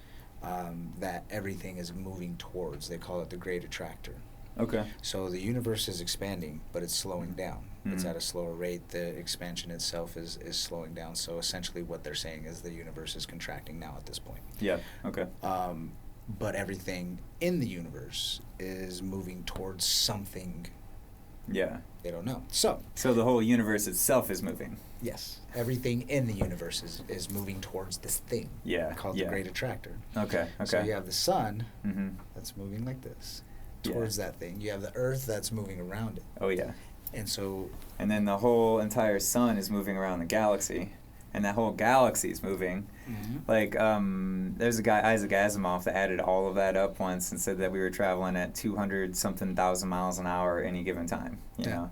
Speaker 2: that everything is moving towards. They call it the Great Attractor.
Speaker 1: Okay.
Speaker 2: So the universe is expanding, but it's slowing down. It's at a slower rate. The expansion itself is slowing down. So essentially what they're saying is the universe is contracting now at this point.
Speaker 1: Yeah, okay.
Speaker 2: But everything in the universe is moving towards something.
Speaker 1: Yeah.
Speaker 2: They don't know. So
Speaker 1: the whole universe itself is moving.
Speaker 2: Yes. Everything in the universe is moving towards this thing.
Speaker 1: Yeah.
Speaker 2: Called the Great Attractor.
Speaker 1: Okay.
Speaker 2: So you have the sun that's moving like this towards that thing. You have the earth that's moving around it.
Speaker 1: Oh, yeah.
Speaker 2: And
Speaker 1: then the whole entire sun is moving around the galaxy, and that whole galaxy is moving. Like, there's a guy, Isaac Asimov, that added all of that up once and said that we were traveling at 200-something thousand miles an hour at any given time, you know,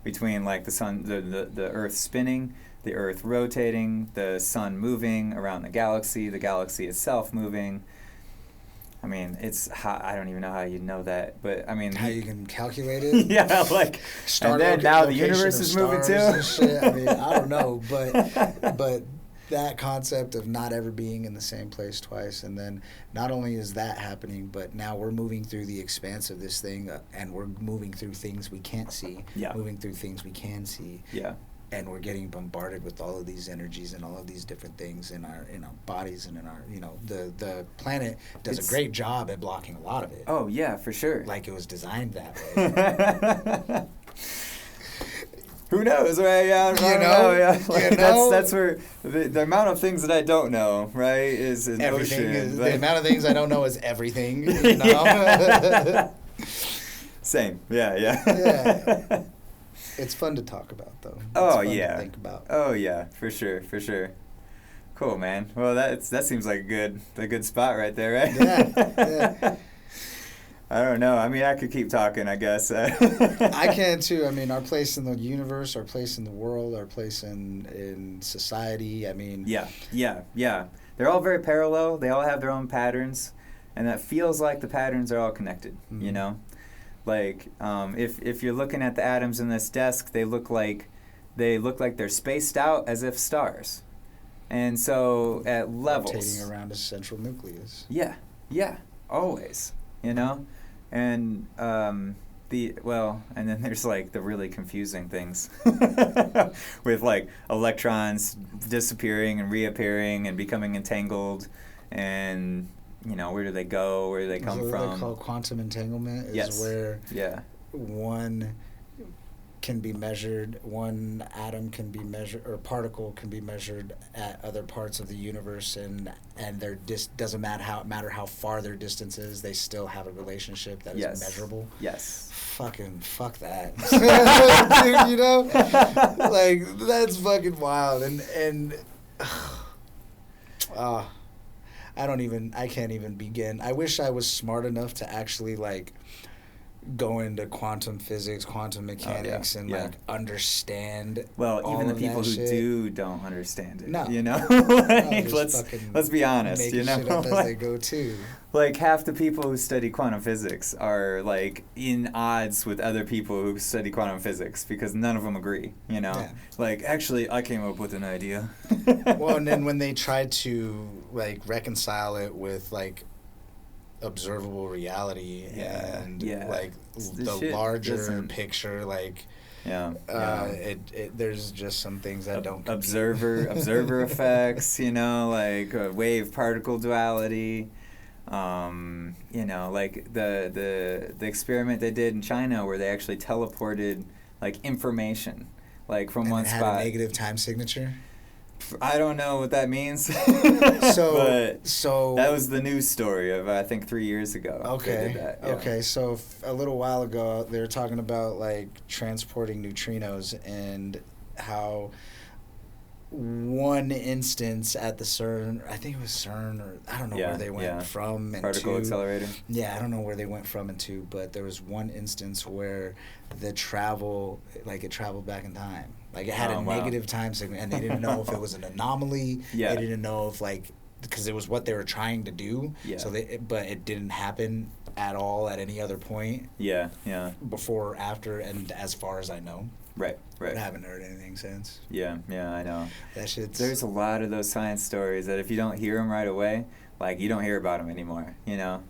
Speaker 1: between, like, the sun, the earth spinning, the earth rotating, the sun moving around the galaxy itself moving. I mean, I don't even know how you know that, but I mean...
Speaker 2: How you can calculate it?
Speaker 1: Yeah, like, and then now the universe is moving too?
Speaker 2: And shit. I mean, I don't know, but that concept of not ever being in the same place twice, and then not only is that happening, but now we're moving through the expanse of this thing, and we're moving through things we can't see, moving through things we can see.
Speaker 1: Yeah.
Speaker 2: And we're getting bombarded with all of these energies and all of these different things in our bodies and in our, the planet does a great job at blocking a lot of it.
Speaker 1: Oh, yeah, for sure.
Speaker 2: Like it was designed that way.
Speaker 1: Who knows, right? Yeah, I don't know. Yeah. Like, that's where the amount of things that I don't know, right, is an ocean.
Speaker 2: The amount of things I don't know is everything, you know?
Speaker 1: Same. Yeah.
Speaker 2: It's fun to talk about, though. It's
Speaker 1: fun
Speaker 2: to think about.
Speaker 1: Oh, yeah, for sure. Cool, man. Well, that seems like a good spot right there, right?
Speaker 2: Yeah.
Speaker 1: I don't know. I mean, I could keep talking, I guess.
Speaker 2: I can, too. I mean, our place in the universe, our place in the world, our place in society, I mean...
Speaker 1: Yeah. They're all very parallel. They all have their own patterns. And that feels like the patterns are all connected, you know? Like, if you're looking at the atoms in this desk, they look like they're spaced out as if stars. And so at levels...
Speaker 2: Rotating around a central nucleus.
Speaker 1: Yeah, always, you know? And and then there's, like, the really confusing things with, like, electrons disappearing and reappearing and becoming entangled, and, you know, where do they go? Where do they come from?
Speaker 2: What they call quantum entanglement is where one can be measured, one atom can be measured, or particle can be measured at other parts of the universe, and they're doesn't matter how far their distance is, they still have a relationship that is measurable.
Speaker 1: Yes.
Speaker 2: Fucking fuck that. Dude, you know? Like, that's fucking wild. And I can't even begin. I wish I was smart enough to actually, like, go into quantum physics, quantum mechanics, and like understand.
Speaker 1: Well,
Speaker 2: all
Speaker 1: even the
Speaker 2: of
Speaker 1: people
Speaker 2: that
Speaker 1: who
Speaker 2: shit.
Speaker 1: don't understand it.
Speaker 2: No.
Speaker 1: You know,
Speaker 2: No,
Speaker 1: let's be honest.
Speaker 2: Making
Speaker 1: You know,
Speaker 2: shit up as they go too.
Speaker 1: Like half the people who study quantum physics are like in odds with other people who study quantum physics because none of them agree. You know, like actually, I came up with an idea.
Speaker 2: Well, and then when they try to like reconcile it with like observable reality and like the larger picture, like there's just some things that don't compute. observer effects, you know, like wave particle duality, you know, like the experiment they did in China where they actually teleported like information like from one spot. Had a negative time signature.
Speaker 1: I don't know what that means. So that was the news story of I think 3 years ago.
Speaker 2: Okay.
Speaker 1: They did that,
Speaker 2: Okay. So a little while ago, they were talking about like transporting neutrinos and how one instance at the CERN, I think it was CERN, or I don't know where they went from and
Speaker 1: particle accelerator.
Speaker 2: Yeah, I don't know where they went from and to, but there was one instance where the travel, like it traveled back in time. Like it had a negative time signal, and they didn't know if it was an anomaly. They didn't know if like, because it was what they were trying to do. So but it didn't happen at all at any other point. Before or after, and as far as I know. Right. I haven't heard anything since.
Speaker 1: Yeah, I know.
Speaker 2: That shit's...
Speaker 1: There's a lot of those science stories that if you don't hear them right away, like you don't hear about them anymore, you know?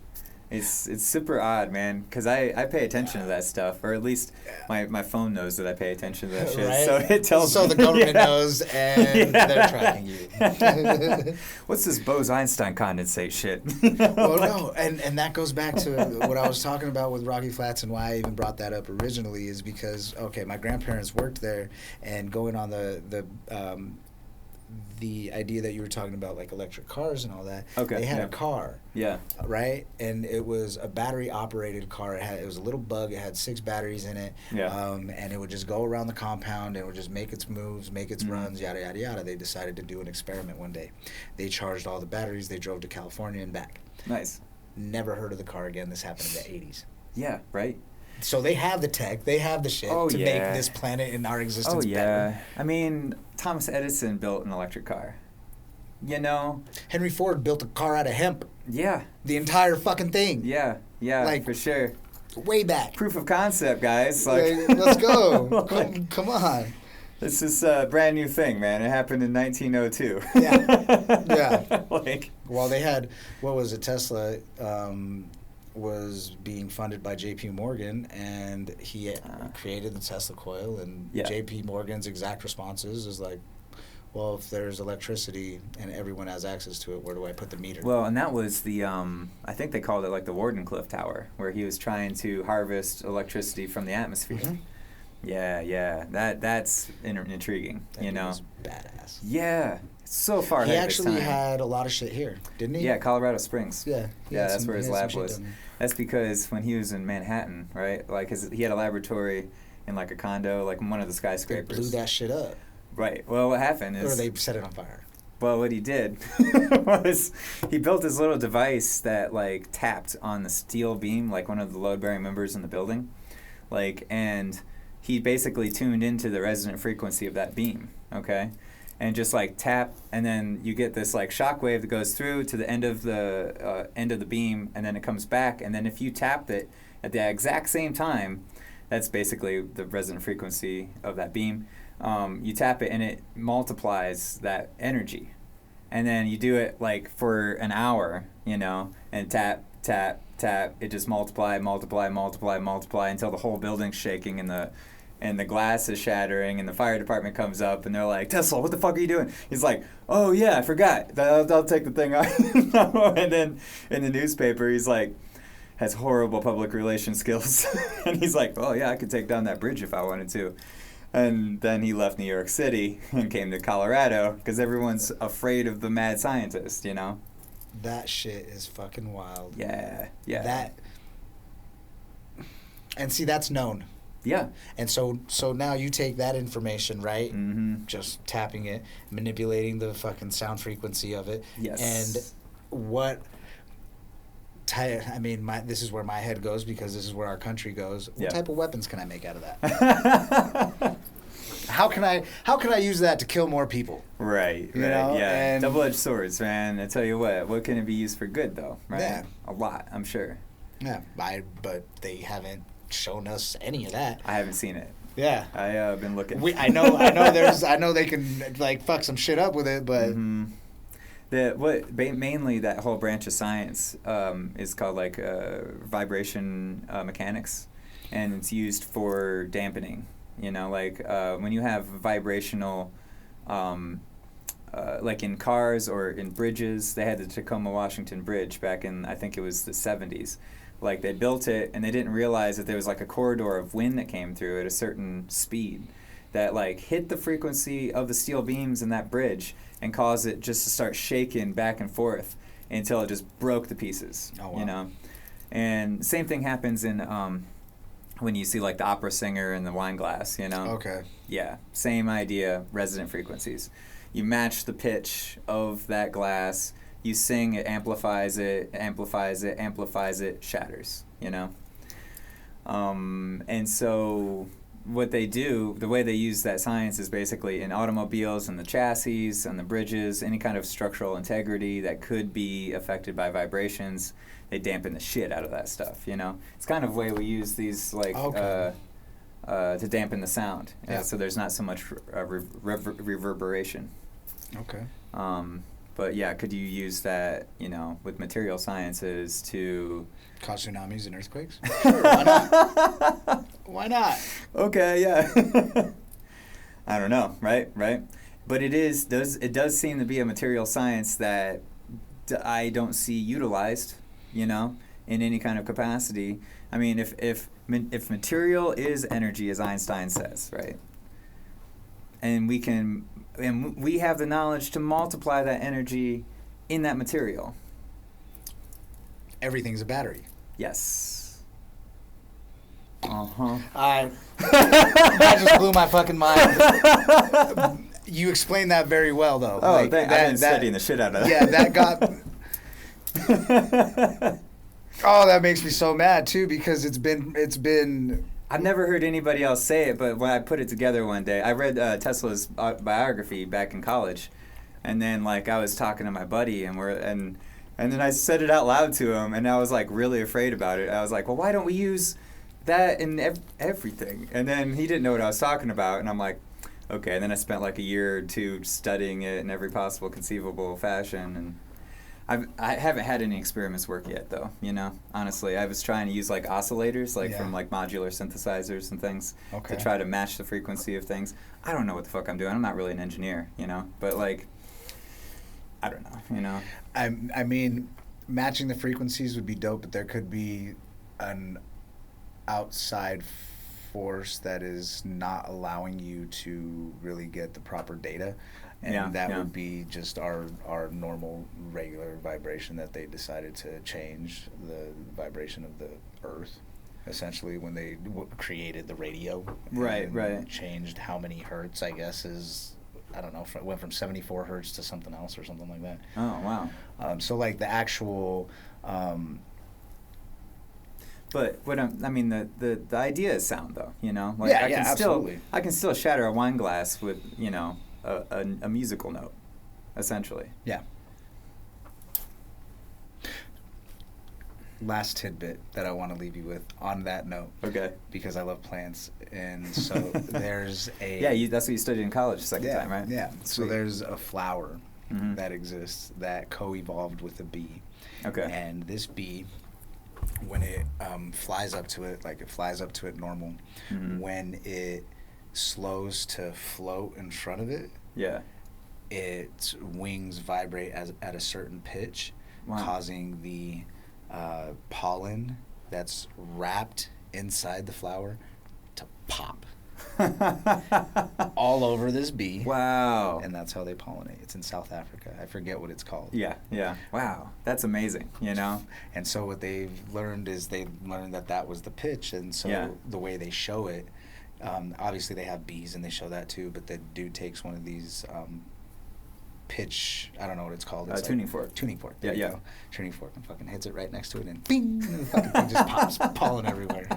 Speaker 1: It's super odd, man, because I pay attention to that stuff, or at least my phone knows that I pay attention to that shit,
Speaker 2: right?
Speaker 1: So it tells me.
Speaker 2: So the government knows, and they're tracking you.
Speaker 1: What's this Bose-Einstein condensate shit?
Speaker 2: Well, no, and that goes back to what I was talking about with Rocky Flats, and why I even brought that up originally is because, okay, my grandparents worked there, and going on the idea that you were talking about, like electric cars and all that. Okay. They had a car. Yeah. Right? And it was a battery-operated car. It was a little Bug. It had 6 batteries in it. Yeah. And it would just go around the compound and it would just make its moves, make its runs, yada, yada, yada. They decided to do an experiment one day. They charged all the batteries. They drove to California and back. Nice. Never heard of the car again. This happened in the 80s.
Speaker 1: Yeah, right?
Speaker 2: So they have the tech, they have the shit to make this planet and our existence better.
Speaker 1: I mean, Thomas Edison built an electric car. You know?
Speaker 2: Henry Ford built a car out of hemp.
Speaker 1: Yeah.
Speaker 2: The entire fucking thing.
Speaker 1: Yeah, like, for sure.
Speaker 2: Way back.
Speaker 1: Proof of concept, guys. Like,
Speaker 2: let's go. Come on.
Speaker 1: This is a brand new thing, man. It happened in 1902.
Speaker 2: Yeah. Well, they had, what was it, Tesla... was being funded by J.P. Morgan, and he created the Tesla Coil, and J.P. Morgan's exact responses is like, well, if there's electricity and everyone has access to it, where do I put the meter?
Speaker 1: Well, and that was the, I think they called it like the Wardenclyffe Tower, where he was trying to harvest electricity from the atmosphere. Mm-hmm. Yeah, that's intriguing,
Speaker 2: that
Speaker 1: you know?
Speaker 2: Was badass.
Speaker 1: Yeah. So far
Speaker 2: he actually had a lot of shit here, didn't he?
Speaker 1: Yeah, Colorado Springs.
Speaker 2: Yeah,
Speaker 1: that's where his lab was. That's because when he was in Manhattan, right? Like he had a laboratory in like a condo, like one of the skyscrapers.
Speaker 2: They blew that shit up.
Speaker 1: Right. Well, what happened is...
Speaker 2: Or they set it on fire.
Speaker 1: Well, what he did was he built this little device that like tapped on the steel beam, like one of the load-bearing members in the building, like, and he basically tuned into the resonant frequency of that beam. Okay. And just like tap, and then you get this like shock wave that goes through to the end of the beam, and then it comes back. And then if you tap it at the exact same time, that's basically the resonant frequency of that beam. You tap it, and it multiplies that energy. And then you do it like for an hour, you know, and tap. It just multiply until the whole building's shaking and the glass is shattering, and the fire department comes up, and they're like, Tesla, what the fuck are you doing? He's like, oh, yeah, I forgot. I'll take the thing off. And then in the newspaper, he's like, has horrible public relations skills. And he's like, oh, yeah, I could take down that bridge if I wanted to. And then he left New York City and came to Colorado because everyone's afraid of the mad scientist, you know?
Speaker 2: That shit is fucking wild.
Speaker 1: Yeah, yeah.
Speaker 2: And see, that's known.
Speaker 1: Yeah.
Speaker 2: And so now you take that information, right?
Speaker 1: Mm-hmm.
Speaker 2: Just tapping it, manipulating the fucking sound frequency of it.
Speaker 1: Yes.
Speaker 2: And what this is where my head goes because this is where our country goes. What type of weapons can I make out of that? How can I use that to kill more people?
Speaker 1: Right,
Speaker 2: you know?
Speaker 1: Yeah.
Speaker 2: And
Speaker 1: double-edged swords, man. I tell you what can it be used for good, though, right?
Speaker 2: Yeah.
Speaker 1: A lot, I'm sure.
Speaker 2: Yeah, but they haven't shown us any of that.
Speaker 1: I haven't seen it.
Speaker 2: Yeah.
Speaker 1: I've been looking.
Speaker 2: I know they can, like, fuck some shit up with it, but...
Speaker 1: Mm-hmm. Mainly that whole branch of science is called like vibration mechanics, and it's used for dampening. You know, like when you have vibrational, like in cars or in bridges. They had the Tacoma Washington Bridge back in, I think it was the 70s. Like they built it and they didn't realize that there was like a corridor of wind that came through at a certain speed that like hit the frequency of the steel beams in that bridge and caused it just to start shaking back and forth until it just broke to pieces.
Speaker 2: Oh, wow.
Speaker 1: You know? And same thing happens in when you see like the opera singer in the wine glass, you know?
Speaker 2: Okay.
Speaker 1: Yeah, same idea, resonant frequencies. You match the pitch of that glass, you sing, it amplifies it, shatters, you know? And so what they do, the way they use that science is basically in automobiles and the chassis and the bridges, any kind of structural integrity that could be affected by vibrations, they dampen the shit out of that stuff, you know? It's kind of the way we use these, like, to dampen the sound.
Speaker 2: Yeah.
Speaker 1: So there's not so much reverberation.
Speaker 2: Okay.
Speaker 1: But yeah, could you use that, you know, with material sciences to...
Speaker 2: Cause tsunamis and earthquakes? Sure, why not? Why not?
Speaker 1: Okay, yeah. I don't know, right? But it does seem to be a material science that I don't see utilized, you know, in any kind of capacity. I mean, if material is energy, as Einstein says, right? And we have the knowledge to multiply that energy in that material.
Speaker 2: Everything's a battery.
Speaker 1: Yes. Uh-huh.
Speaker 2: That just blew my fucking mind. You explained that very well, though.
Speaker 1: Oh, I've been studying the shit out of that.
Speaker 2: Yeah, that got... Oh, that makes me so mad, too, because it's been...
Speaker 1: I've never heard anybody else say it, but when I put it together one day, I read Tesla's biography back in college, and then like I was talking to my buddy, and then I said it out loud to him, and I was like really afraid about it. I was like, well, why don't we use that in everything? And then he didn't know what I was talking about, and I'm like, okay. And then I spent like a year or two studying it in every possible conceivable fashion, and I haven't had any experiments work yet, though, you know, honestly. I was trying to use, like, oscillators, like, from, like, modular synthesizers and things to try to match the frequency of things. I don't know what the fuck I'm doing. I'm not really an engineer, you know? But, like, I don't know, you know?
Speaker 2: I mean, matching the frequencies would be dope, but there could be an outside force that is not allowing you to really get the proper data. And that would be just our normal, regular vibration that they decided to change the vibration of the Earth, essentially, when they created the radio.
Speaker 1: Right.
Speaker 2: Changed how many hertz, I guess, is, I don't know, it went from 74 hertz to something else or something like that.
Speaker 1: Oh, wow.
Speaker 2: So, like, the actual...
Speaker 1: But the idea is sound, though, you know? Like,
Speaker 2: absolutely.
Speaker 1: I can still shatter a wine glass with, you know... A musical note, essentially.
Speaker 2: Yeah. Last tidbit that I want to leave you with on that note.
Speaker 1: Okay.
Speaker 2: Because I love plants, and so there's a...
Speaker 1: Yeah, that's what you studied in college the second time, right?
Speaker 2: Yeah.
Speaker 1: Sweet.
Speaker 2: So there's a flower that exists that co-evolved with a bee.
Speaker 1: Okay.
Speaker 2: And this bee, when it flies up to it, like it flies up to it normal, when it slows to float in front of it, its wings vibrate at a certain pitch, causing the pollen that's wrapped inside the flower to pop all over this bee.
Speaker 1: Wow.
Speaker 2: And that's how they pollinate. It's in South Africa. I forget what it's called.
Speaker 1: Yeah, yeah. Wow. That's amazing, you know?
Speaker 2: And so what they've learned is that was the pitch. And so the way they show it, obviously they have bees and they show that too, but the dude takes one of these pitch, I don't know what it's called. It's
Speaker 1: tuning fork.
Speaker 2: Tuning fork.
Speaker 1: Yeah, yeah.
Speaker 2: Go. Tuning fork, and fucking hits it right next to it, and bing, and the fucking thing just pops pollen everywhere.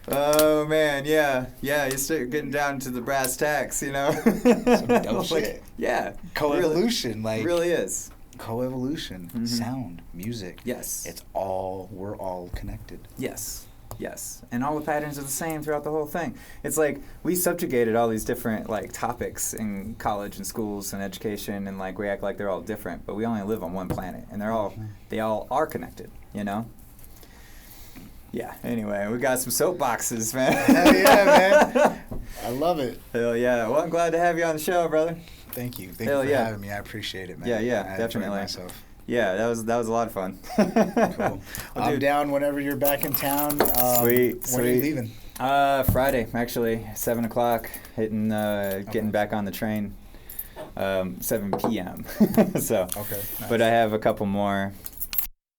Speaker 1: Oh man, yeah. You start getting down to the brass tacks, you know.
Speaker 2: Some dope shit.
Speaker 1: Yeah.
Speaker 2: Coevolution,
Speaker 1: it really is.
Speaker 2: Coevolution,
Speaker 1: Mm-hmm.
Speaker 2: sound, music.
Speaker 1: Yes.
Speaker 2: We're all connected.
Speaker 1: Yes. And all the patterns are the same throughout the whole thing. It's like we subjugated all these different like topics in college and schools and education, and like we act like they're all different, but we only live on one planet, and they all are connected, you know? Yeah, anyway, we got some soapboxes, man.
Speaker 2: Hell yeah, man. I love it.
Speaker 1: Hell yeah. Well, I'm glad to have you on the show, brother.
Speaker 2: Thank you. Thank you for having me. I appreciate it, man.
Speaker 1: Yeah,
Speaker 2: I
Speaker 1: definitely.
Speaker 2: enjoyed myself.
Speaker 1: Yeah, that was a lot of fun.
Speaker 2: Cool.
Speaker 1: Well,
Speaker 2: I'm down whenever you're back in town.
Speaker 1: Sweet.
Speaker 2: When are you leaving?
Speaker 1: Friday, actually, 7 o'clock, getting back on the train, 7 p.m. So,
Speaker 2: okay, nice.
Speaker 1: But I have a couple more